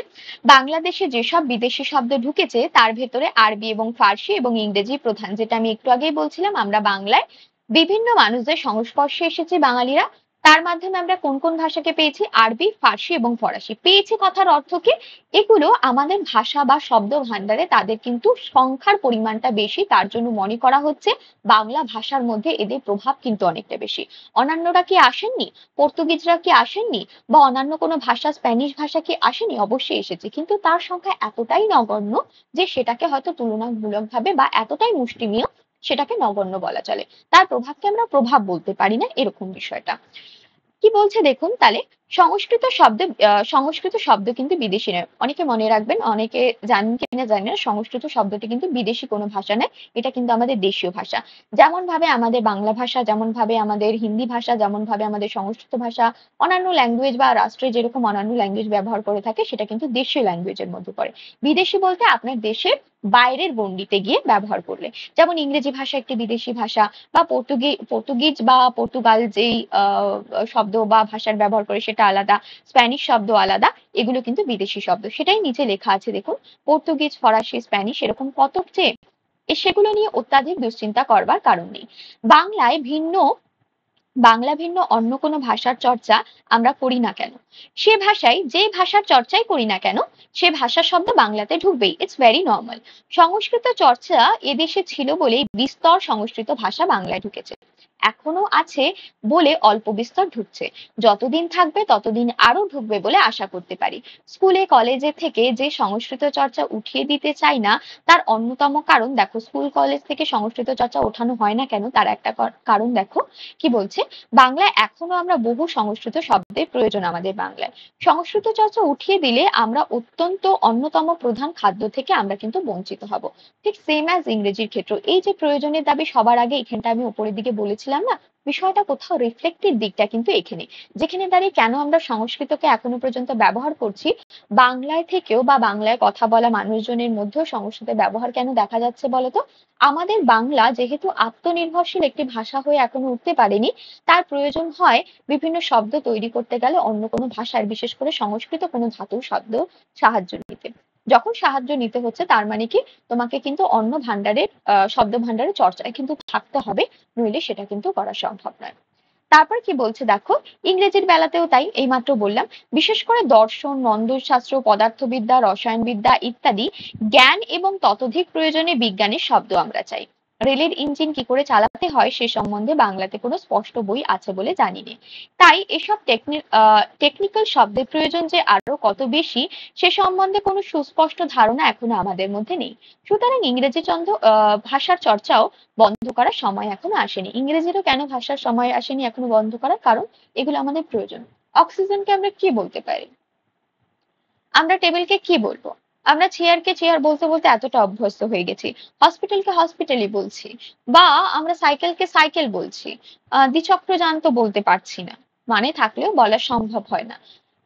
বাংলাদেশে যেসব বিদেশি শব্দ ঢুকেছে তার ভেতরে আরবি এবং ফার্সি এবং ইংরেজি প্রধান। যেটা আমি একটু আগেই বলছিলাম, আমরা বাংলায় বিভিন্ন মানুষদের সংস্পর্শে এসেছি বাঙালিরা। তার মাধ্যমে আমরা কোন কোন ভাষাকে পেয়েছি? আরবি, ফার্সি এবং ফরাসি পেয়েছি। কথার অর্থ কি, এগুলো আমাদের ভাষা বা শব্দ ভান্ডারে তাদের কিন্তু সংখ্যার পরিমাণটা বেশি, তার জন্য মনে করা হচ্ছে বাংলা ভাষার মধ্যে এদের প্রভাব কিন্তু অনেকটা বেশি। অন্যান্যরা কি আসেননি? পর্তুগিজরা কি আসেননি? বা অন্যান্য কোনো ভাষা, স্প্যানিশ ভাষা কি আসেনি? অবশ্যই এসেছে, কিন্তু তার সংখ্যা এতটাই নগণ্য যে সেটাকে হয়তো তুলনামূলকভাবে বা এতটাই মুষ্টিমেয় সেটাকে নগণ্য বলা চলে। তার প্রভাবকে আমরা প্রভাব বলতে পারি না, এরকম বিষয়টা। কি বলছে দেখুন তাহলে, সংস্কৃত শব্দ কিন্তু বিদেশি নয়। অনেকে মনে রাখবেন, অনেকে জানেন কিনা জানি না, সংস্কৃত শব্দটি কিন্তু বিদেশি কোনো ভাষা নয়। এটা কিন্তু আমাদের দেশীয় ভাষা। যেমন ভাবে আমাদের বাংলা ভাষা, যেমন ভাবে আমাদের হিন্দি ভাষা, যেমন ভাবে আমাদের সংস্কৃত ভাষা অন্যান্য ল্যাঙ্গুয়েজ বা রাষ্ট্রে যেরকম অন্যান্য ল্যাঙ্গুয়েজ ব্যবহার করে থাকে, সেটা কিন্তু দেশীয় ল্যাঙ্গুয়েজের মধ্যে পড়ে। বিদেশি বলতে আপনার দেশের বাইরের গণ্ডিতে গিয়ে ব্যবহার করলে, যেমন ইংরেজি ভাষা একটি বিদেশি ভাষা, বা পর্তুগিজ বা পর্তুগাল যেই শব্দ বা ভাষার ব্যবহার করে সেটা আলাদা, স্প্যানিশ শব্দ আলাদা, এগুলো কিন্তু বিদেশি শব্দ। সেটাই নিচে লেখা আছে দেখুন, পর্তুগিজ, ফরাসি, স্প্যানিশ এরকম কত যে, সেগুলো নিয়ে অত্যাধিক দুশ্চিন্তা করবার কারণ নেই। বাংলায় ভিন্ন বাংলা ভিন্ন অন্য কোনো ভাষার চর্চা আমরা করি না কেন, সে ভাষায় যে ভাষার চর্চাই করি না কেন, সে ভাষার শব্দ বাংলাতে ঢুকবেই। It's very normal. সংস্কৃত চর্চা এদেশে ছিল বলেই বিস্তর সংস্কৃত ভাষা বাংলায় ঢুকেছে, এখনো আছে বলে অল্প বিস্তর ঢুকছে, যতদিন থাকবে ততদিন আরো ঢুকবে বলে আশা করতে পারি। স্কুলে কলেজে থেকে যে সংস্কৃত চর্চা উঠিয়ে দিতে চাই না, তার অন্যতম কারণ দেখো, স্কুল কলেজ থেকে সংস্কৃত চর্চা ওঠানো হয় না কেন, তার একটা কারণ দেখো কি বলছে। বাংলায় এখনো আমরা বহু সংস্কৃত শব্দের প্রয়োজন আমাদের বাংলায়। সংস্কৃত চর্চা উঠিয়ে দিলে আমরা অত্যন্ত অন্যতম প্রধান খাদ্য থেকে আমরা কিন্তু বঞ্চিত হব। ঠিক সেম অ্যাজ ইংরেজির ক্ষেত্রে এই যে প্রয়োজনের দাবি সবার আগে, এখানটা আমি উপরের দিকে বলেছিলাম না, বিষয়টা কোথাও রিফ্লেক্টেড দিকটা কিন্তু এখানে, যেখানে দাঁড়িয়ে কেন আমরা সংস্কৃতকে এখনো পর্যন্ত ব্যবহার করছি, বাংলায় থেকেও বা বাংলায় কথা বলা মানুষজনের মধ্যেও সংস্কৃতের ব্যবহার কেন দেখা যাচ্ছে বলতো। আমাদের বাংলা যেহেতু আত্মনির্ভরশীল একটি ভাষা হয়ে এখনো উঠতে পারেনি, তার প্রয়োজন হয় বিভিন্ন শব্দ তৈরি করতে গেলে অন্য কোনো ভাষার, বিশেষ করে সংস্কৃত কোনো ধাতুর শব্দ সাহায্য নিতে। যখন সাহায্য নিতে হচ্ছে, তার মানে কি, তোমাকে কিন্তু অন্য ভান্ডারের শব্দ ভান্ডারের চর্চায় কিন্তু থাকতে হবে, নইলে সেটা কিন্তু করা সম্ভব নয়। তারপর কি বলছে দেখো, ইংরেজির বেলাতেও তাই, এইমাত্র বললাম, বিশেষ করে দর্শন, নন্দশাস্ত্র, পদার্থবিদ্যা, রসায়নবিদ্যা ইত্যাদি জ্ঞান এবং ততোধিক প্রয়োজনে বিজ্ঞানের শব্দ আমরা চাই। রেলের ইঞ্জিন কি করে চালাতে হয় সে সম্বন্ধে বাংলাতে কোনো স্পষ্ট বই আছে বলে জানি না। তাই এসব টেকনিক্যাল শব্দের প্রয়োজন যে আরো কত বেশি, সে সম্বন্ধে কোনো সুস্পষ্ট ধারণা এখনো আমাদের মধ্যে নেই। সুতরাং ইংরেজি ভাষার চর্চাও বন্ধ করার সময় এখনো আসেনি। ইংরেজিরও কেন ভাষার সময় আসেনি এখনো বন্ধ করার, কারণ এগুলো আমাদের প্রয়োজন। অক্সিজেনকে আমরা কি বলতে পারি, আমরা টেবিলকে কি বলবো, আমরা চেয়ারকে চেয়ার বলতে বলতে এতটা অভ্যস্ত হয়ে গেছি, হসপিটালকে হসপিটালই বলছি, বা আমরা সাইকেলকে সাইকেল বলছি, দ্বিচক্রযান তো বলতে পারছি না, মানে থাকলেও বলা সম্ভব হয় না।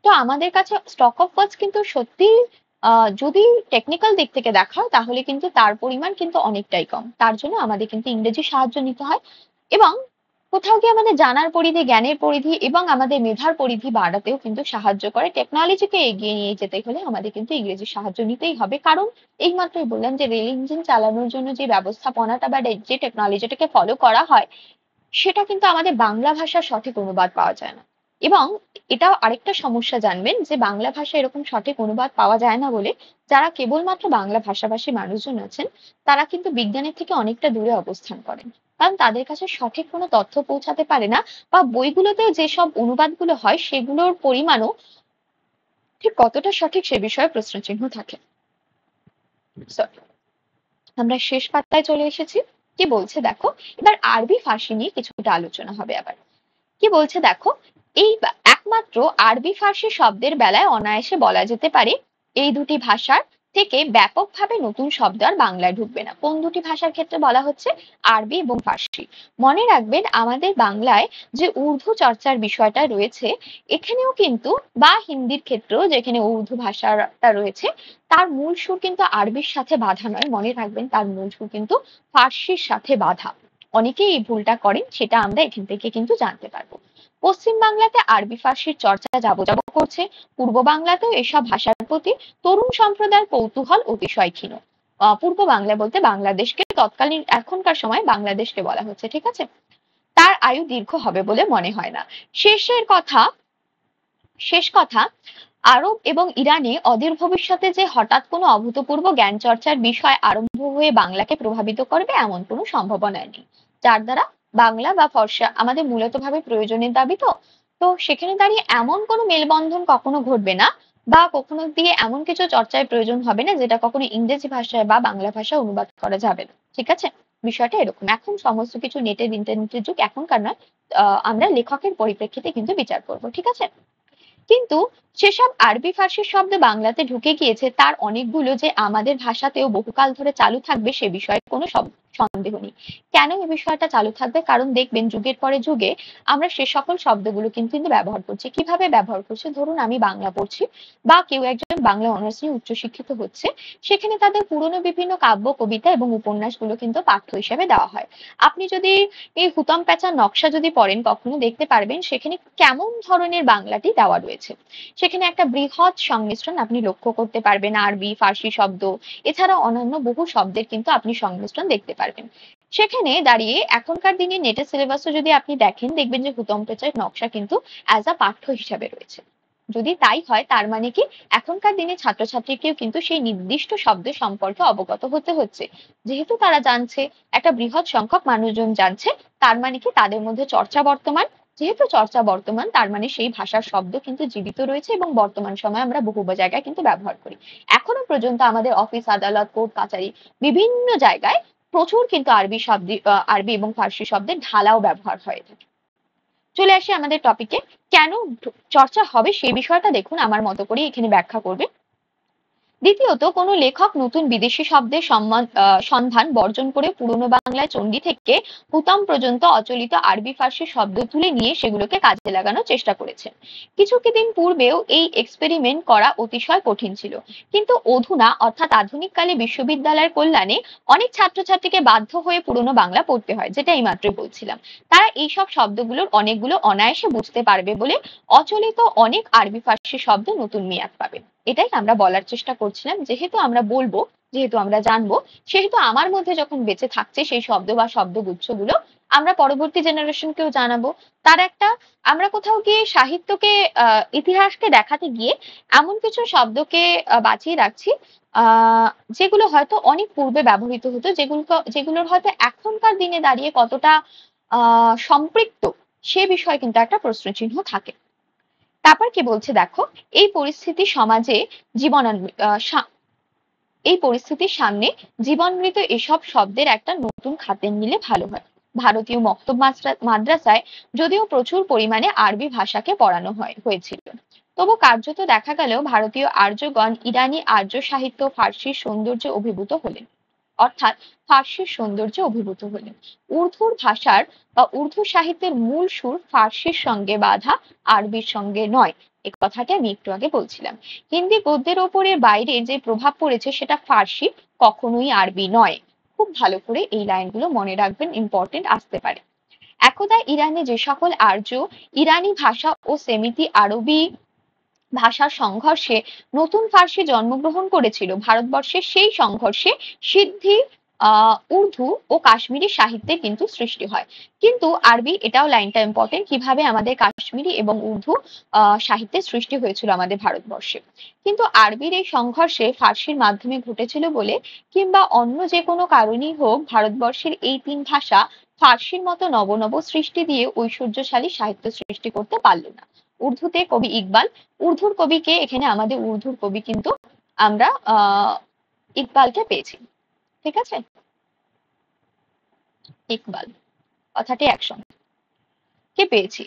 তো আমাদের কাছে স্টক অফ ওয়ার্ডস কিন্তু সত্যি, যদি টেকনিক্যাল দিক থেকে দেখা হয় তাহলে কিন্তু তার পরিমাণ কিন্তু অনেকটাই কম। তার জন্য আমাদের কিন্তু ইংরেজি সাহায্য নিতে হয়, এবং কোথাও গিয়ে আমাদের জানার পরিধি, জ্ঞানের পরিধি এবং আমাদের মেধার পরিধি বাড়াতেও কিন্তু সাহায্য করে। টেকনোলজিকে এগিয়ে নিয়ে যেতে হলে আমাদের কিন্তু ইংরেজির সাহায্য নিতেই হবে, কারণ এইমাত্রই বললাম যে রেল ইঞ্জিন চালানোর জন্য যে ব্যবস্থাপনাটা বা যে টেকনোলজিটাকে ফলো করা হয়, সেটা কিন্তু আমাদের বাংলা ভাষার সঠিক অনুবাদ পাওয়া যায় না। এবং এটাও আরেকটা সমস্যা জানবেন, যে বাংলা ভাষা এরকম সঠিক অনুবাদ পাওয়া যায় না বলে যারা কেবলমাত্র বাংলা ভাষাভাষী মানুষজন আছেন, তারা কিন্তু বিজ্ঞানের থেকে অনেকটা দূরে অবস্থান করেন, কারণ তাদের কাছে সঠিক কোনো তথ্য পৌঁছাতে পারে না, বা বইগুলোতে যেসব অনুবাদগুলো হয় সেগুলোর পরিমাণও ঠিক কতটা সঠিক সে বিষয়ে প্রশ্নচিহ্ন থাকে। Sorry, আমরা শেষ পাতায় চলে এসেছি। কি বলছে দেখো, এবার আরবি ফার্সি নিয়ে কিছুটা আলোচনা হবে আবার। কি বলছে দেখো, এই একমাত্র আরবি ফার্সি শব্দের বেলায় অনায়াসে বলা যেতে পারে এই দুটি ভাষার থেকে ব্যাপকভাবে নতুন শব্দ আর বাংলায় ঢুকবে না। কোন দুটি ভাষার ক্ষেত্রে বলা হচ্ছে, আরবি এবং ফার্সি। মনে রাখবেন আমাদের বাংলায় যে উর্দু চর্চার বিষয়টা রয়েছে, এখানেও কিন্তু, বা হিন্দির ক্ষেত্রেও যেখানে উর্দু ভাষাটা রয়েছে, তার মূল সুর কিন্তু আরবির সাথে বাঁধা নয়, মনে রাখবেন তার মূল সুর কিন্তু ফার্সির সাথে বাঁধা। অনেকেই এই ভুলটা করেন, সেটা আমরা এখান থেকে কিন্তু জানতে পারবো। পশ্চিম বাংলাতে আরবি ফার্সির চর্চা যাবো করছে, পূর্ব বাংলাতেও এসব ভাষার প্রতি তরুণ সম্প্রদায়ের কৌতূহল অতিশয় ক্ষীণ। পূর্ব বাংলা বলতে বাংলাদেশকে, তৎকালীন এখনকার সময় বাংলাদেশকে বলা হচ্ছে, ঠিক আছে। তার আয়ু দীর্ঘ হবে বলে মনে হয় না। শেষ কথা, আরব এবং ইরানে অদূর ভবিষ্যতে যে হঠাৎ কোনো অভূতপূর্ব জ্ঞান চর্চার বিষয় আরম্ভ হয়ে বাংলাকে প্রভাবিত করবে এমন কোনো সম্ভাবনা নেই, যার দ্বারা বাংলা বা ফর্সা আমাদের মূলত ভাবে প্রয়োজনের দাবি। তো তো সেখানে দাঁড়িয়ে এমন কোনো মেলবন্ধন কখনো ঘটবে না, বা কখনো দিয়ে এমন কিছু চর্চায় প্রয়োজন হবে না যেটা কখনো ইংরেজি ভাষায় বা বাংলা ভাষায় অনুবাদ করা যাবে না, ঠিক আছে। বিষয়টা এরকম, এখন সমস্ত কিছু ইন্টারনেটের যুগ, এখনকার নয়। আমরা লেখকের পরিপ্রেক্ষিতে কিন্তু বিচার করব, ঠিক আছে। কিন্তু সেসব আরবি ফার্সি শব্দ বাংলাতে ঢুকে গিয়েছে তার অনেকগুলো যে আমাদের ভাষাতেও বহুকাল ধরে চালু থাকবে সে বিষয়ে কোনো সন্দেহ নেই। কেন এই বিষয়টা চালু থাকবে? কারণ দেখবেন যুগের পরে যুগে আমরা সে সকল শব্দগুলো কিন্তু ব্যবহার করছি। কিভাবে ব্যবহার করছি? ধরুন আমি বাংলা পড়ছি বা কেউ একজন বাংলা অনার্স নিয়ে উচ্চশিক্ষিত হচ্ছে, সেখানে তাদের পুরনো বিভিন্ন কাব্য, কবিতা এবং উপন্যাসগুলো কিন্তু পাঠ্য হিসেবে দেওয়া হয়। আপনি যদি এই হুতম প্যাঁচার নকশা যদি পড়েন কখনো দেখতে পারবেন সেখানে কেমন ধরনের বাংলাটি দেওয়া রয়েছে। সেখানে একটা বৃহৎ সংমিশ্রণ আপনি লক্ষ্য করতে পারবেন, আরবি, ফার্সি শব্দ, এছাড়া অন্যান্য বহু শব্দের কিন্তু আপনি সংমিশ্রণ দেখতে পারবেন। সেখানে দাঁড়িয়ে এখনকার দিনে নেটের সিলেবাসও যদি আপনি দেখেন দেখবেন যে হুতম প্যাঁচার নকশা কিন্তু অ্যাজ আ পাঠ্য হিসাবে রয়েছে। যদি তাই হয় তার মানে কি এখনকার দিনে ছাত্রছাত্রীকেও কিন্তু সেই নির্দিষ্ট শব্দ সম্পর্কে অবগত হতে হচ্ছে। যেহেতু তারা জানছে, একটা বৃহৎ সংখ্যক মানুষজন জানছে, তার মানে কি তাদের মধ্যে চর্চা বর্তমান। যেহেতু চর্চা বর্তমান তার মানে সেই ভাষার শব্দ কিন্তু জীবিত রয়েছে এবং বর্তমান সময়ে আমরা বহু জায়গায় কিন্তু ব্যবহার করি। এখনো পর্যন্ত আমাদের অফিস আদালত কোর্ট কাচারি বিভিন্ন জায়গায় প্রচুর কিন্তু আরবি এবং ফার্সি শব্দের ঢালাও ব্যবহার হয়ে থাকে। চলে আসি আমাদের টপিকে। কেন চর্চা হবে সেই বিষয়টা দেখুন আমার মতো করে এখানে ব্যাখ্যা করবে। দ্বিতীয়ত, কোনো লেখক নতুন বিদেশি শব্দের সন্ধান বর্জন করে পুরনো বাংলায় চণ্ডী থেকে হুতম পর্যন্ত অচলিত আরবি ফার্সি শব্দ তুলে নিয়ে সেগুলোকে কাজে লাগানোর চেষ্টা করেছেন। কিছুদিন পূর্বেও এই এক্সপেরিমেন্ট করা অতিশয় কঠিন ছিল, কিন্তু অধুনা অর্থাৎ আধুনিক কালে বিশ্ববিদ্যালয়ের কল্যাণে অনেক ছাত্রছাত্রীকে বাধ্য হয়ে পুরনো বাংলা পড়তে হয়, যেটা এই মাত্রই বলছিলাম। তারা এইসব শব্দগুলোর অনেকগুলো অনায়াসে বুঝতে পারবে বলে অচলিত অনেক আরবি ফার্সি শব্দ নতুন মেয়াদ পাবে। এটাই আমরা বলার চেষ্টা করছিলাম। যেহেতু আমরা বলবো, যেহেতু আমরা জানবো, সেহেতু আমার মধ্যে যখন বেঁচে থাকছে সেই শব্দ বা শব্দগুচ্ছগুলো আমরা পরবর্তী জেনারেশনকেও জানাবো। তার একটা আমরা কোথাও গিয়ে সাহিত্যকে ইতিহাসকে দেখাতে গিয়ে এমন কিছু শব্দকে বাঁচিয়ে রাখছি আহ যেগুলো হয়তো অনেক পূর্বে ব্যবহৃত হতো, যেগুলোর হয়তো এখনকার দিনে দাঁড়িয়ে কতটা সম্পৃক্ত সে বিষয়ে কিন্তু একটা প্রশ্নচিহ্ন থাকে। তারপর কি বলছে দেখো, এই পরিস্থিতি সমাজে এই পরিস্থিতির সামনে জীবনমৃত এসব শব্দের একটা নতুন খাতের নিলে ভালো হয়। ভারতীয় মক্তব মাদ্রাসায় যদিও প্রচুর পরিমাণে আরবি ভাষাকে পড়ানো হয়েছিল, তবু কার্যত দেখা গেল ভারতীয় আর্যগণ ইরানি আর্য সাহিত্য ফার্সির সৌন্দর্যে অভিভূত হলেন। অর্থাৎ ফার্সির সৌন্দর্যে অভিভূত হলেন। উর্দুর ভাষার বা উর্দু সাহিত্যের মূল সুর ফার্সির সঙ্গে বাঁধা, আরবির সঙ্গে নয়। এই কথাটা আমি একটু আগে বলছিলাম। হিন্দি গদ্যের ওপরে বাইরে যে প্রভাব পড়েছে সেটা ফার্সি, কখনোই আরবি নয়। খুব ভালো করে এই লাইনগুলো মনে রাখবেন, ইম্পর্টেন্ট আসতে পারে। একদা ইরানে যে সকল আর্য ইরানি ভাষা ও সেমিতি আরবি ভাষার সংঘর্ষে নতুন ফার্সি জন্মগ্রহণ করেছিল, ভারতবর্ষের সেই সংঘর্ষে সিদ্ধি উর্দু ও কাশ্মীরি সাহিত্যে কিন্তু সৃষ্টি হয়। কিন্তু আরবি, এটাও লাইনটা ইম্পর্টেন্ট, কিভাবে আমাদের কাশ্মীরি এবং উর্দু সাহিত্যের সৃষ্টি হয়েছিল আমাদের ভারতবর্ষে। কিন্তু আরবির এই সংঘর্ষে ফার্সির মাধ্যমে ঘটেছিল বলে কিংবা অন্য যে কোনো কারণেই হোক ভারতবর্ষের এই তিন ভাষা ফার্সির মতো নব নব সৃষ্টি দিয়ে ঐশ্বর্যশালী সাহিত্য সৃষ্টি করতে পারল না। উর্দুতে কবি ইকবাল, উর্দুর কবিকে এখানে আমাদের উর্দুর কবি কিন্তু আমরা ইকবালকে পেয়েছি। ঠিক আছে, ইকবাল কথাটি একসঙ্গে কে পেয়েছি।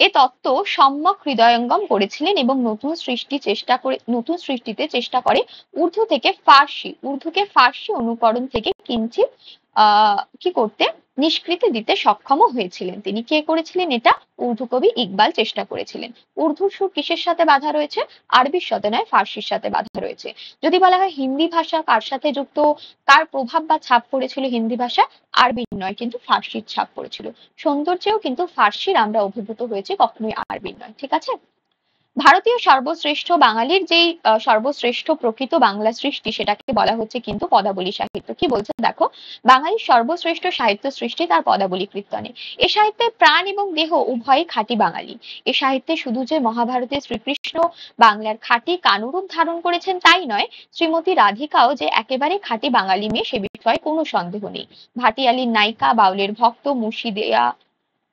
এ তত্ত্ব সম্যক হৃদয়ঙ্গম করেছিলেন এবং নতুন সৃষ্টিতে চেষ্টা করে উর্দুকে ফার্সি অনুকরণ থেকে কিঞ্চিত কি করতে নিষ্কৃতি দিতে সক্ষম হয়েছিলেন। তিনি কে করেছিলেন এটা? উর্দু কবি ইকবাল চেষ্টা করেছিলেন। উর্দুর সুর কিসের সাথে বাঁধা রয়েছে? আরবির সাথে নয়, ফার্সির সাথে বাঁধা রয়েছে। যদি বলা হয় হিন্দি ভাষা কার সাথে যুক্ত, কার প্রভাব বা ছাপ পড়েছিল হিন্দি ভাষা, আরবির নয় কিন্তু ফার্সির ছাপ পড়েছিল। সৌন্দর্যেও কিন্তু ফার্সির আমরা অভিভূত হয়েছি, কখনোই আরবির নয়। ঠিক আছে, ভারতীয় সর্বশ্রেষ্ঠ বাঙালির যেই সর্বশ্রেষ্ঠ প্রকৃত বাংলা সৃষ্টি সেটাকে বলা হচ্ছে কিন্তু পদাবলী সাহিত্য। কি বলছে দেখো, বাঙালির সর্বশ্রেষ্ঠ সাহিত্য সৃষ্টি তার পদাবলী কীর্তনে। এ সাহিত্যে প্রাণ এবং দেহ উভয়ই খাঁটি বাঙালি। এ সাহিত্যে শুধু যে মহাভারতে শ্রীকৃষ্ণ বাংলার খাঁটি কানুরূপ ধারণ করেছেন তাই নয়, শ্রীমতী রাধিকাও যে একেবারে খাঁটি বাঙালি মেয়ে সে বিষয়ে কোনো সন্দেহ নেই। ভাটিয়ালির নায়িকা, বাউলের ভক্ত,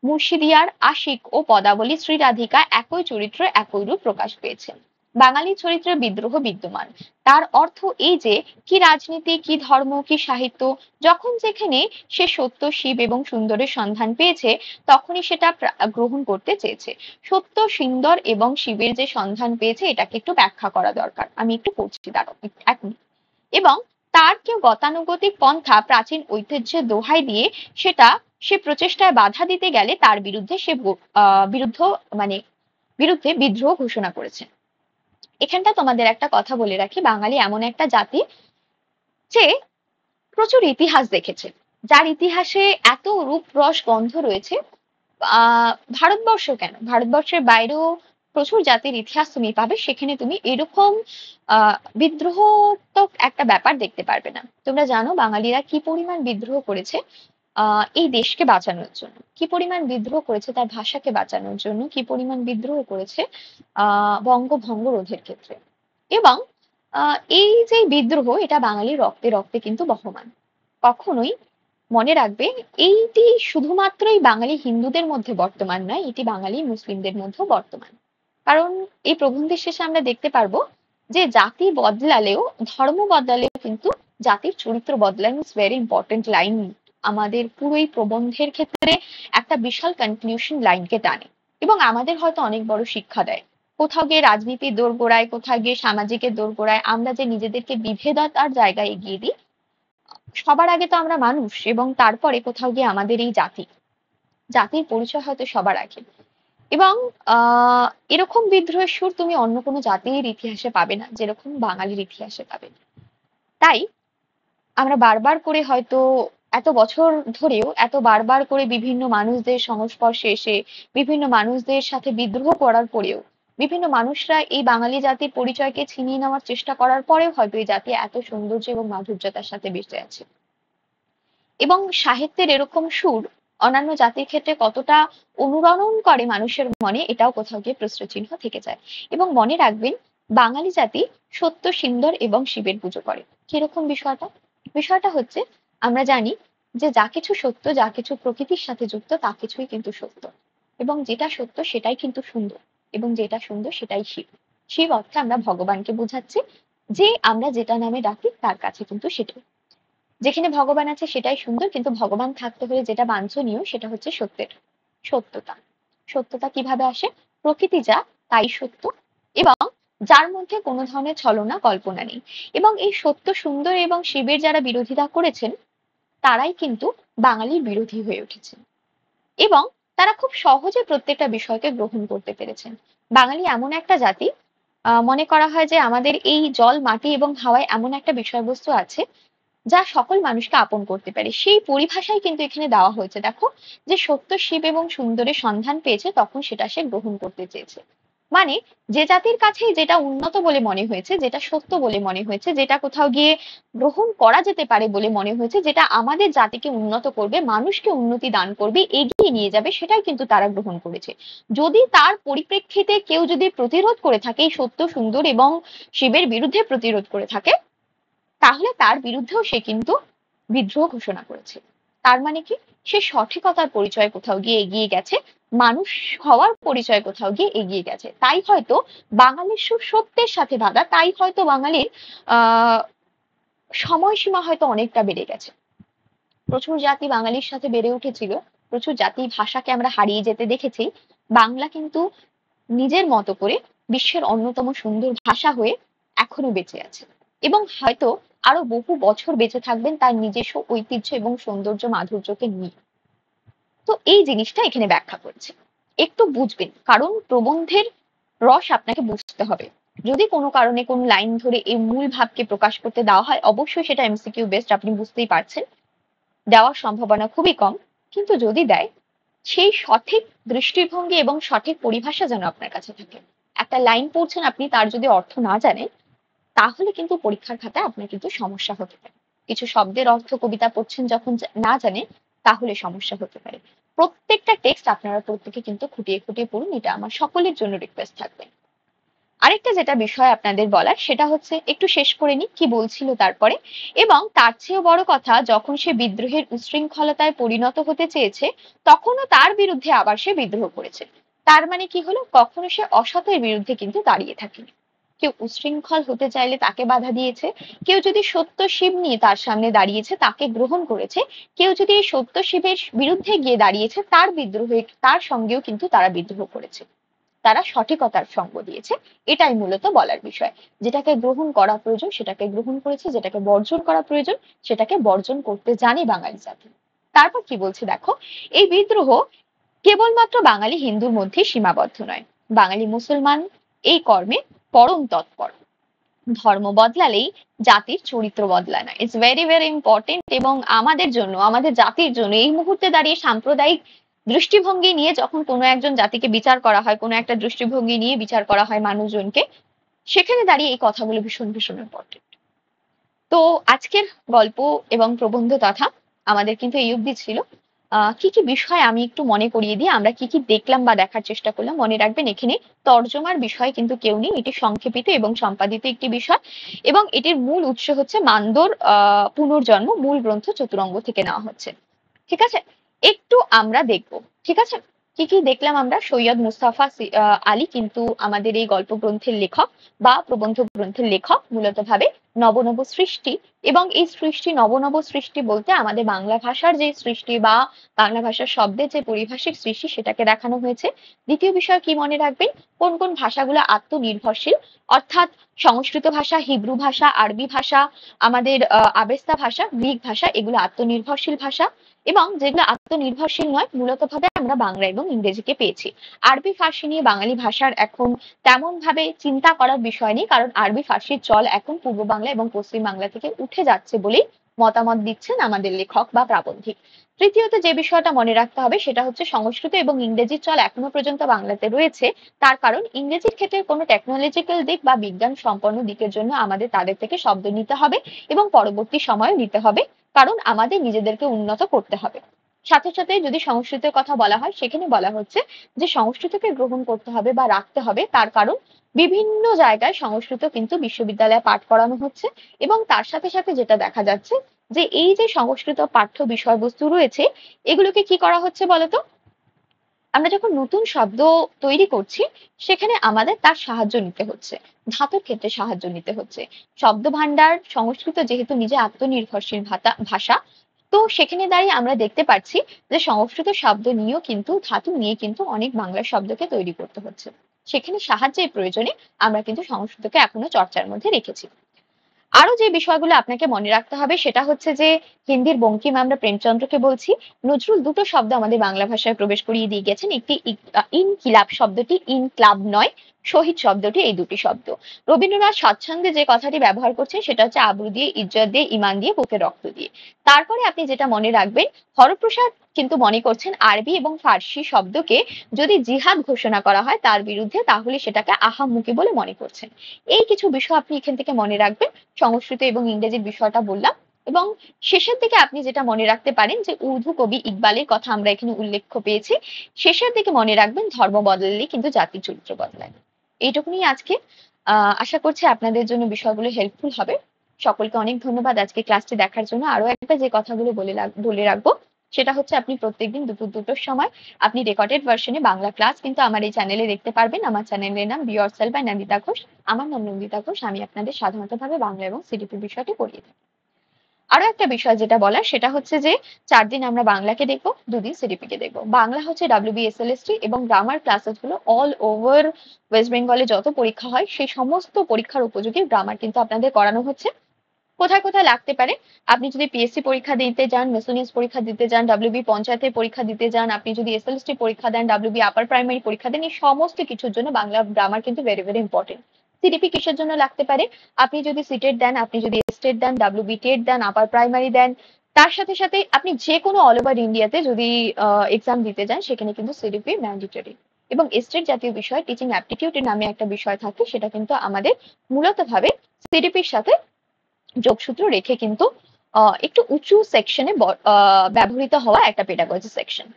মুর্শিদিয়ার আশিক ও পদাবলী শ্রীরাধিকা একই চরিত্র একই রূপ প্রকাশ পেয়েছেন। বাঙালি চরিত্রে বিদ্রোহ বিদ্যমান। তার অর্থ এই যে কি রাজনীতি, কি ধর্ম, কি সাহিত্য, যখন যেখানে সে সত্য, শিব এবং সুন্দরের সন্ধান পেয়েছে, তখনই সেটা গ্রহণ করতে চেয়েছে। সত্য, সুন্দর এবং শিবের যে সন্ধান পেয়েছে, এটাকে একটু ব্যাখ্যা করা দরকার। আমি একটু পড়ছি, দাঁড়াও এক মিনিট। এবং তার কেউ গতানুগতিক পন্থা প্রাচীন ঐতিহ্যের দোহাই দিয়ে সেটা সে প্রচেষ্টায় বাধা দিতে গেলে তার বিরুদ্ধে সে বিরুদ্ধ মানে বিরুদ্ধে বিদ্রোহ ঘোষণা করেছে। এখানটা তোমাদের একটা কথা বলে রাখি, বাঙালি এমন একটা জাতি যে প্রচুর ইতিহাস দেখেছে, যার ইতিহাসে এত রূপ রস গন্ধ রয়েছে। ভারতবর্ষ কেন, ভারতবর্ষের বাইরেও প্রচুর জাতির ইতিহাস তুমি পাবে, সেখানে তুমি এরকম বিদ্রোহত্মক একটা ব্যাপার দেখতে পারবে না। তোমরা জানো বাঙালিরা কি পরিমাণ বিদ্রোহ করেছে এই দেশকে বাঁচানোর জন্য, কি পরিমাণ বিদ্রোহ করেছে তার ভাষাকে বাঁচানোর জন্য, কি পরিমাণ বিদ্রোহ করেছে বঙ্গভঙ্গ রোধের ক্ষেত্রে। এবং এই যে বিদ্রোহ, এটা বাঙালির রক্তে রক্তে কিন্তু বহমান। কখনোই মনে রাখবে, এইটি শুধুমাত্রই বাঙালি হিন্দুদের মধ্যে বর্তমান নয়, এটি বাঙালি মুসলিমদের মধ্যেও বর্তমান। কারণ এই প্রবন্ধের শেষে আমরা দেখতে পারবো যে জাতি বদলালেও, ধর্ম বদলালেও কিন্তু জাতির চরিত্র বদলানো ইজ ভেরি ইম্পর্টেন্ট লাইন আমাদের পুরো এই প্রবন্ধের ক্ষেত্রে একটা বিশাল কনক্লুশন লাইনকে টানে এবং আমাদের হয়তো অনেক বড় শিক্ষা দেয়। কোথাও গিয়ে রাজনীতির দোরগোড়ায়, কোথাও গিয়ে সামাজিকের দোরগোড়ায় আমরা যে নিজেদেরকে বিভেদতার জায়গায় এগিয়ে দিই, সবার আগে তো আমরা মানুষ এবং তারপরে কোথাও গিয়ে আমাদের এই জাতি, জাতির পরিচয় হয়তো সবার আগে। এবং এরকম বিদ্রোহের সুর তুমি অন্য কোনো জাতির ইতিহাসে পাবে না যেরকম বাঙালির ইতিহাসে পাবে। তাই আমরা বারবার করে হয়তো এত বছর ধরেও এত বারবার করে বিভিন্ন মানুষদের সংস্পর্শে এসে, বিভিন্ন মানুষদের সাথে বিদ্রোহ করার পরেও, বিভিন্ন মানুষরা এই বাঙালি জাতির পরিচয়কে ছিনিয়ে নেওয়ার চেষ্টা করার পরেও হয়তো এই জাতি এত সৌন্দর্য এবং মাধুর্যতার সাথে বেঁচে আছে। এবং সাহিত্যের এরকম সুর অন্যান্য জাতির ক্ষেত্রে কতটা অনুরণন করে মানুষের মনে, এটাও কোথাও গিয়ে প্রশ্নচিহ্ন থেকে যায়। এবং মনে রাখবেন, বাঙালি জাতি সত্য, সুন্দর এবং শিবের পুজো করে। কিরকম বিষয়টা? বিষয়টা হচ্ছে, আমরা জানি যে যা কিছু সত্য, যা কিছু প্রকৃতির সাথে যুক্ত, তা কিছুই কিন্তু সত্য। এবং যেটা সত্য সেটাই কিন্তু সুন্দর, এবং যেটা সুন্দর সেটাই শিব। শিব অর্থে আমরা ভগবানকে বোঝাচ্ছি, যে আমরা যেটা নামে ডাকি তার কাছে কিন্তু সেটাই। যেখানে ভগবান আছে সেটাই সুন্দর, কিন্তু ভগবান থাকতে হলে যেটা বাঞ্ছনীয় সেটা হচ্ছে সত্যের সত্যতা। সত্যতা কিভাবে আসে? প্রকৃতি যা তাই সত্য, এবং যার মধ্যে কোনো ধরনের ছলনা কল্পনা নেই। এবং এই সত্য, সুন্দর এবং শিবের যারা বিরোধিতা করেছেন, তারাই কিন্তু বাঙালির বিরোধী হয়ে উঠেছেন এবং তারা খুব সহজে প্রত্যেকটা বিষয়কে গ্রহণ করতে পেরেছেন। বাঙালি এমন একটা জাতি, মনে করা হয় যে আমাদের এই জল, মাটি এবং হাওয়ায় এমন একটা বিষয়বস্তু আছে যা সকল মানুষকে আপন করতে পারে। সেই পরিভাষাই কিন্তু এখানে দেওয়া হয়েছে। দেখো, যে সত্য, শিব এবং সুন্দরের সন্ধান পেয়েছে, তখন সেটা সে গ্রহণ করতে চেয়েছে। মানে যে জাতির কাছে যেটা উন্নত বলে মনে হয়েছে, যেটা সত্য বলে মনে হয়েছে, যেটা কোথাও গিয়ে গ্রহণ করা যেতে পারে বলে মনে হয়েছে, যেটা আমাদের জাতিকে উন্নত করবে, মানুষকে উন্নতি দান করবে, এগিয়ে নিয়ে যাবে, সেটাই কিন্তু তারা গ্রহণ করেছে। যদি তার পরিপ্রেক্ষিতে কেউ যদি প্রতিরোধ করে থাকে, এই সত্য, সুন্দর এবং শিবের বিরুদ্ধে প্রতিরোধ করে থাকে, তাহলে তার বিরুদ্ধেও সে কিন্তু বিদ্রোহ ঘোষণা করেছে। তার মানে কি? সে সঠিকতার পরিচয় কোথাও গিয়ে এগিয়ে গেছে, মানুষ হওয়ার পরিচয় কোথাও গিয়ে এগিয়ে গেছে। তাই হয়তো বাঙালির সুর সত্যের সাথে বাঁধা, তাই হয়তো বাঙালির আহ সময়সীমা হয়তো অনেকটা বেড়ে গেছে। প্রচুর জাতি বাঙালির সাথে বেড়ে উঠেছিল, প্রচুর জাতি ভাষাকে আমরা হারিয়ে যেতে দেখেছি। বাংলা কিন্তু নিজের মতো করে বিশ্বের অন্যতম সুন্দর ভাষা হয়ে এখনো বেঁচে আছে এবং হয়তো আরো বহু বছর বেঁচে থাকবেন তার নিজস্ব ঐতিহ্য এবং সৌন্দর্য, মাধুর্যকে নিয়ে। তো এই জিনিসটা এখানে ব্যাখ্যা করছে, একটু বুঝবেন, কারণ প্রবন্ধের রস আপনাকে বুঝতে হবে। যদি কোনো কারণে কোনো লাইন ধরে এই মূল ভাবকে প্রকাশ করতে দেওয়া হয়, অবশ্যই সেটা এমসিকিউ বেসড, আপনি বুঝতেই পারছেন, দেওয়ার সম্ভাবনা খুবই কম। কিন্তু যদি দেয়, সেই সঠিক দৃষ্টিভঙ্গি এবং সঠিক পরিভাষা যেন আপনার কাছে থাকে। একটা লাইন পড়ছেন আপনি, তার যদি অর্থ না জানেন, তাহলে কিন্তু পরীক্ষার খাতায় আপনার কিন্তু সমস্যা হতে পারে। কিছু শব্দের অর্থ কবিতা পড়ছেন যখন না জানেন, তাহলে সমস্যা হতে পারে। প্রত্যেকটা টেক্সট আপনারা প্রত্যেকে কিন্তু খুঁটিয়ে খুঁটিয়ে পড়ুন, এটা আমার সকলের জন্য রিকোয়েস্ট থাকবে। আরেকটা যেটা বিষয় আপনাদের বলার, সেটা হচ্ছে একটু শেষ করে নি কি বলছিল তারপরে। এবং তার চেয়েও বড় কথা, যখন সে বিদ্রোহের উচ্ছৃঙ্খলতায় পরিণত হতে চেয়েছে, তখনও তার বিরুদ্ধে আবার সে বিদ্রোহ করেছে। তার মানে কি হলো? কখনো সে অসতের বিরুদ্ধে কিন্তু দাঁড়িয়ে থাকেনি। কেউ উচ্ছৃঙ্খল হতে চাইলে তাকে বাধা দিয়েছে, কেউ যদি সত্য শিব নিয়ে তার সামনে দাঁড়িয়েছে তাকে গ্রহণ করেছে, কেউ যদি এই সত্য শিবের বিরুদ্ধে গিয়ে দাঁড়িয়েছে তার বিদ্রোহে তার সঙ্গেও কিন্তু তারা বিদ্রোহ করেছে, তারা সঠিকতার সঙ্গ দিয়েছে। এটাই মূলত বলার বিষয়। যেটাকে গ্রহণ করা প্রয়োজন সেটাকে গ্রহণ করেছে, যেটাকে বর্জন করা প্রয়োজন সেটাকে বর্জন করতে জানে বাঙালি জাতি। তারপর কি বলছে দেখো, এই বিদ্রোহ কেবলমাত্র বাঙালি হিন্দুর মধ্যে সীমাবদ্ধ নয়, বাঙালি মুসলমান এই কর্মে পরম তৎপর। ধর্ম বদলালেই জাতির চরিত্র বদলায় না। It's very very important. এবং আমাদের জন্য, আমাদের জাতির জন্য এই মুহূর্তে দাঁড়িয়ে সাম্প্রদায়িক দৃষ্টিভঙ্গি নিয়ে যখন কোনো একজন জাতিকে বিচার করা হয়, কোনো একটা দৃষ্টিভঙ্গি নিয়ে বিচার করা হয় মানুষজনকে, সেখানে দাঁড়িয়ে এই কথাগুলো ভীষণ ভীষণ ইম্পর্টেন্ট। তো আজকের গল্প এবং প্রবন্ধ তথা আমাদের কিন্তু এই অবধি ছিল। কি কি বিষয় আমি একটু মনে করিয়ে দিই, আমরা কি কি দেখলাম বা দেখার চেষ্টা করলাম। মনে রাখবেন এখানে তর্জমার বিষয় কিন্তু কেউ নেই, এটি সংক্ষেপিত এবং সম্পাদিত একটি বিষয় এবং এটির মূল উৎস হচ্ছে মান্দর পুনর্জন্ম মূল গ্রন্থ চতুরঙ্গ থেকে নেওয়া হচ্ছে। ঠিক আছে, একটু আমরা দেখব। ঠিক আছে, কি কি দেখলাম আমরা। সৈয়দ মুস্তাফা আলী কিন্তু আমাদের এই গল্প গ্রন্থের লেখক বা প্রবন্ধ গ্রন্থের লেখক মূলত ভাবে নবনব সৃষ্টি। এবং এই সৃষ্টি নবনব সৃষ্টি বলতে আমাদের বাংলা ভাষার যে সৃষ্টি বা বাংলা ভাষার শব্দের যে পরিভাষিক সৃষ্টি সেটাকে দেখানো হয়েছে। দ্বিতীয় বিষয় কি মনে রাখবেন, কোন কোন ভাষাগুলো আত্মনির্ভরশীল, অর্থাৎ সংস্কৃত ভাষা, হিব্রু ভাষা, আরবি ভাষা, আমাদের আবেস্তা ভাষা, গ্রিক ভাষা, এগুলো আত্মনির্ভরশীল ভাষা। এবং যেগুলো আত্মনির্ভরশীল নয় মূলত ভাবে আমরা বাংলা এবং ইংরেজিকে পেয়েছি। আরবি ফার্সি নিয়ে বাঙালি ভাষার এখন তেমন ভাবে চিন্তা করার বিষয় নেই, কারণ আরবি ফার্সির চল এখন পূর্ব বাংলা এবং পশ্চিম বাংলা থেকে উঠে যাচ্ছে বলেই মতামত দিচ্ছেন আমাদের লেখক বা প্রাবন্ধিক। তৃতীয়ত যে বিষয়টা মনে রাখতে হবে সেটা হচ্ছে সংস্কৃত এবং ইংরেজির চল এখনো পর্যন্ত বাংলাতে রয়েছে, তার কারণ ইংরেজির ক্ষেত্রে কোনো টেকনোলজিক্যাল দিক বা বিজ্ঞান সম্পন্ন দিকের জন্য আমাদের তাদের থেকে শব্দ নিতে হবে এবং পরবর্তী সময়ে নিতে হবে, কারণ আমাদের নিজেদেরকে উন্নত করতে হবে। সাথে সাথে যদি সংস্কৃতের কথা বলা হয় সেখানে বলা হচ্ছে যে সংস্কৃতকে গ্রহণ করতে হবে বা রাখতে হবে, তার কারণ বিভিন্ন জায়গায় সংস্কৃত কিন্তু বিশ্ববিদ্যালয়ে পাঠ করানো হচ্ছে এবং তার সাথে সাথে যেটা দেখা যাচ্ছে যে এই যে সংস্কৃত পাঠ্য বিষয়বস্তু রয়েছে এগুলোকে কি করা হচ্ছে বলতো, আমরা যখন নতুন শব্দ তৈরি করছি সেখানে আমাদের তার সাহায্য নিতে হচ্ছে, ধাতুর ক্ষেত্রে সাহায্য নিতে হচ্ছে। শব্দ ভান্ডার সংস্কৃত যেহেতু নিজে আত্মনির্ভরশীল ভাষা, তো সেখানে দাঁড়িয়ে আমরা দেখতে পাচ্ছি যে সংস্কৃত শব্দ নিয়েও কিন্তু ধাতু নিয়ে কিন্তু অনেক বাংলা শব্দকে তৈরি করতে হচ্ছে। সেখানে সাহায্যের প্রয়োজনে আমরা কিন্তু সংস্কৃতকে এখনো চর্চার মধ্যে রেখেছি। আরো যে বিষয়গুলো আপনাকে মনে রাখতে হবে সেটা হচ্ছে যে হিন্দির বঙ্কিম আমরা প্রেমচন্দ্রকে বলছি। নজরুল দুটো শব্দ আমাদের বাংলা ভাষায় প্রবেশ করিয়ে দিয়ে গেছেন, একটি ইনকিলাব শব্দটি ইনক্লাব নয়, শহীদ শব্দটি, এই দুটি শব্দ। রবীন্দ্রনাথ স্বচ্ছন্দে যে কথাটি ব্যবহার করছেন সেটা হচ্ছে আবরু দিয়ে, ইজ্জত দিয়ে, ইমান দিয়ে, বুকে রক্ত দিয়ে। তারপরে আপনি যেটা মনে রাখবেন, হরপ্রসাদ কিন্তু মনে করছেন আরবি এবং ফার্সি শব্দকে যদি জিহাদ ঘোষণা করা হয় তার বিরুদ্ধে তাহলে সেটাকে আহাম্মুকি বলে মনে করছেন। এই কিছু বিষয় আপনি এখান থেকে মনে রাখবেন। সংস্কৃত এবং ইংরেজির বিষয়টা বললাম এবং শেষের দিকে আপনি যেটা মনে রাখতে পারেন যে উর্দু কবি ইকবালের কথা আমরা এখানে উল্লেখ পেয়েছি। শেষের দিকে মনে রাখবেন ধর্ম বদলালে কিন্তু জাতির চরিত্র বদলায়। এইটুকুনি আজকে। আশা করছি আপনাদের জন্য বিষয়গুলো হেল্পফুল হবে। সকলকে অনেক ধন্যবাদ আজকে ক্লাসটি দেখার জন্য। আরো একটা যে কথাগুলো বলে রাখবো সেটা হচ্ছে আপনি প্রত্যেকদিন দুপুর 2টোর সময় আপনি রেকর্ডেড ভার্সনে বাংলা ক্লাস কিন্তু আমার এই চ্যানেলে দেখতে পারবেন। আমার চ্যানেলের নাম be yourself by Nandita Ghosh. আমার নাম নন্দিতা ঘোষ। আমি আপনাদের সাধারণতভাবে বাংলা এবং সিডিপি বিষয়টি পড়িয়ে থাকি। আরো একটা বিষয় যেটা বলার সেটা হচ্ছে যে 4 দিন আমরা বাংলাকে দেখবো, 2 দিন সিডিপি কে দেখবো। বাংলা হচ্ছে WBSLST এবং গ্রামার ক্লাসেস গুলো অল ওভার ওয়েস্ট বেঙ্গলে যত পরীক্ষা হয় সেই সমস্ত পরীক্ষার উপযোগী গ্রামার কিন্তু আপনাদের করানো হচ্ছে। কোথায় কোথায় লাগতে পারে, আপনি যদি পিএসসি পরীক্ষা দিতে যান, মিসেলেনিয়াস পরীক্ষা দিতে যান, WB পঞ্চায়েতের পরীক্ষা দিতে যান, আপনি যদি এসএলএসটি পরীক্ষা দেন, WB আপার প্রাইমারি পরীক্ষা দেন, এই সমস্ত কিছুর জন্য বাংলা গ্রামার কিন্তু ভেরি ভেরি ইম্পর্টেন্ট। সিডিপি কিসের জন্য লাগতে পারে, আপনি যদি সিটেট দেন, আপনি যদি স্টেট দেন, WB টেট দেন, আপার প্রাইমারি দেন, তার সাথে সাথে আপনি যে কোনো অল ওভার ইন্ডিয়াতে যদি এক্সাম দিতে যান সেখানে কিন্তু সিডিপি ম্যান্ডেটরি। এবং স্টেট জাতীয় বিষয় টিচিং অ্যাপটিটিউড নামে একটা বিষয় থাকে, সেটা কিন্তু আমাদের মূলত ভাবে সিডিপির সাথে যোগসূত্র রেখে কিন্তু একটু উঁচু সেকশনে ব্যবহৃত হওয়া একটা পেডাগজি সেকশন।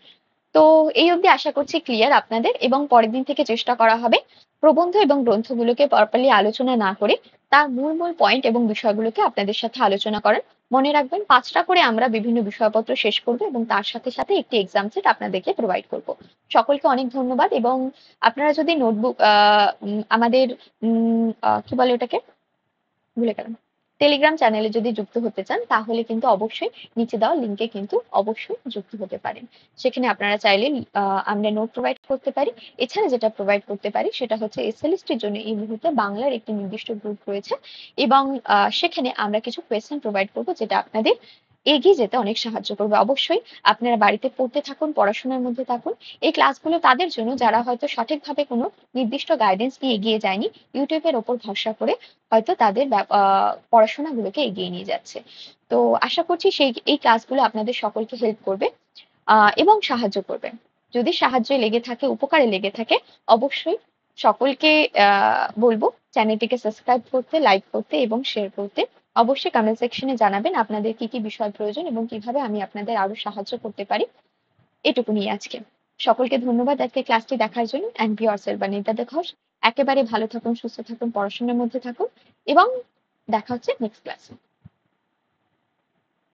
তো এই অবধি আশা করছি ক্লিয়ার আপনাদের, এবং পরের দিন থেকে চেষ্টা করা হবে প্রবন্ধ এবং গ্রন্থগুলোকে প্রপারলি আলোচনা না করে তার মূল মূল পয়েন্ট এবং বিষয়গুলোকে আপনাদের সাথে আলোচনা করার। মনে রাখবেন ৫টা করে আমরা বিভিন্ন বিষয়পত্র শেষ করব এবং তার সাথে সাথে একটি এক্সাম সেট আপনাদেরকে প্রোভাইড করব। সকলকে অনেক ধন্যবাদ এবং আপনারা যদি নোটবুক আমাদের কি বলে ওটাকে? ভুলে গেলাম। টেলিগ্রাম চ্যানেলে যদি যুক্ত হতে চান তাহলে কিন্তু অবশ্যই নিচে দেওয়া লিংকে কিন্তু অবশ্যই যুক্ত হতে পারেন। সেখানে আপনারা চাইলে আমরা নোট প্রোভাইড করতে পারি। এছাড়া যেটা প্রোভাইড করতে পারি সেটা হচ্ছে এসএলএসটির জন্য এই মুহূর্তে বাংলার একটি নির্দিষ্ট গ্রুপ রয়েছে এবং সেখানে আমরা কিছু কোয়েশ্চেন প্রোভাইড করব যেটা আপনাদের এগিয়ে যেতে অনেক সাহায্য করবে। অবশ্যই আপনারা বাড়িতে পড়তে থাকুন, পড়াশোনার মধ্যে থাকুন। এই ক্লাসগুলো তাদের জন্য যারা হয়তো সঠিকভাবে কোনো নির্দিষ্ট গাইডেন্স নিয়ে এগিয়ে যায়নি, ইউটিউবের ওপর ভরসা করে হয়তো তাদের পড়াশোনাগুলোকে এগিয়ে নিয়ে যাচ্ছে। তো আশা করছি এই ক্লাসগুলো আপনাদের সকলকে হেল্প করবে এবং সাহায্য করবে। যদি সাহায্যে লেগে থাকে, উপকারে লেগে থাকে, অবশ্যই সকলকে বলবো চ্যানেলটিকে সাবস্ক্রাইব করতে, লাইক করতে এবং শেয়ার করতে। অবশ্যই কমেন্ট সেকশনে জানাবেন আপনাদের কি কি বিষয় প্রয়োজন এবং কিভাবে আমি আপনাদের আরো সাহায্য করতে পারি। এটুকুনি আজকে। সকলকে ধন্যবাদ আজকে ক্লাসটি দেখার জন্য। And be yourself Banita Ghosh. একেবারে ভালো থাকুন, সুস্থ থাকুন, পড়াশোনার মধ্যে থাকুন এবং দেখা হচ্ছে নেক্সট ক্লাসে।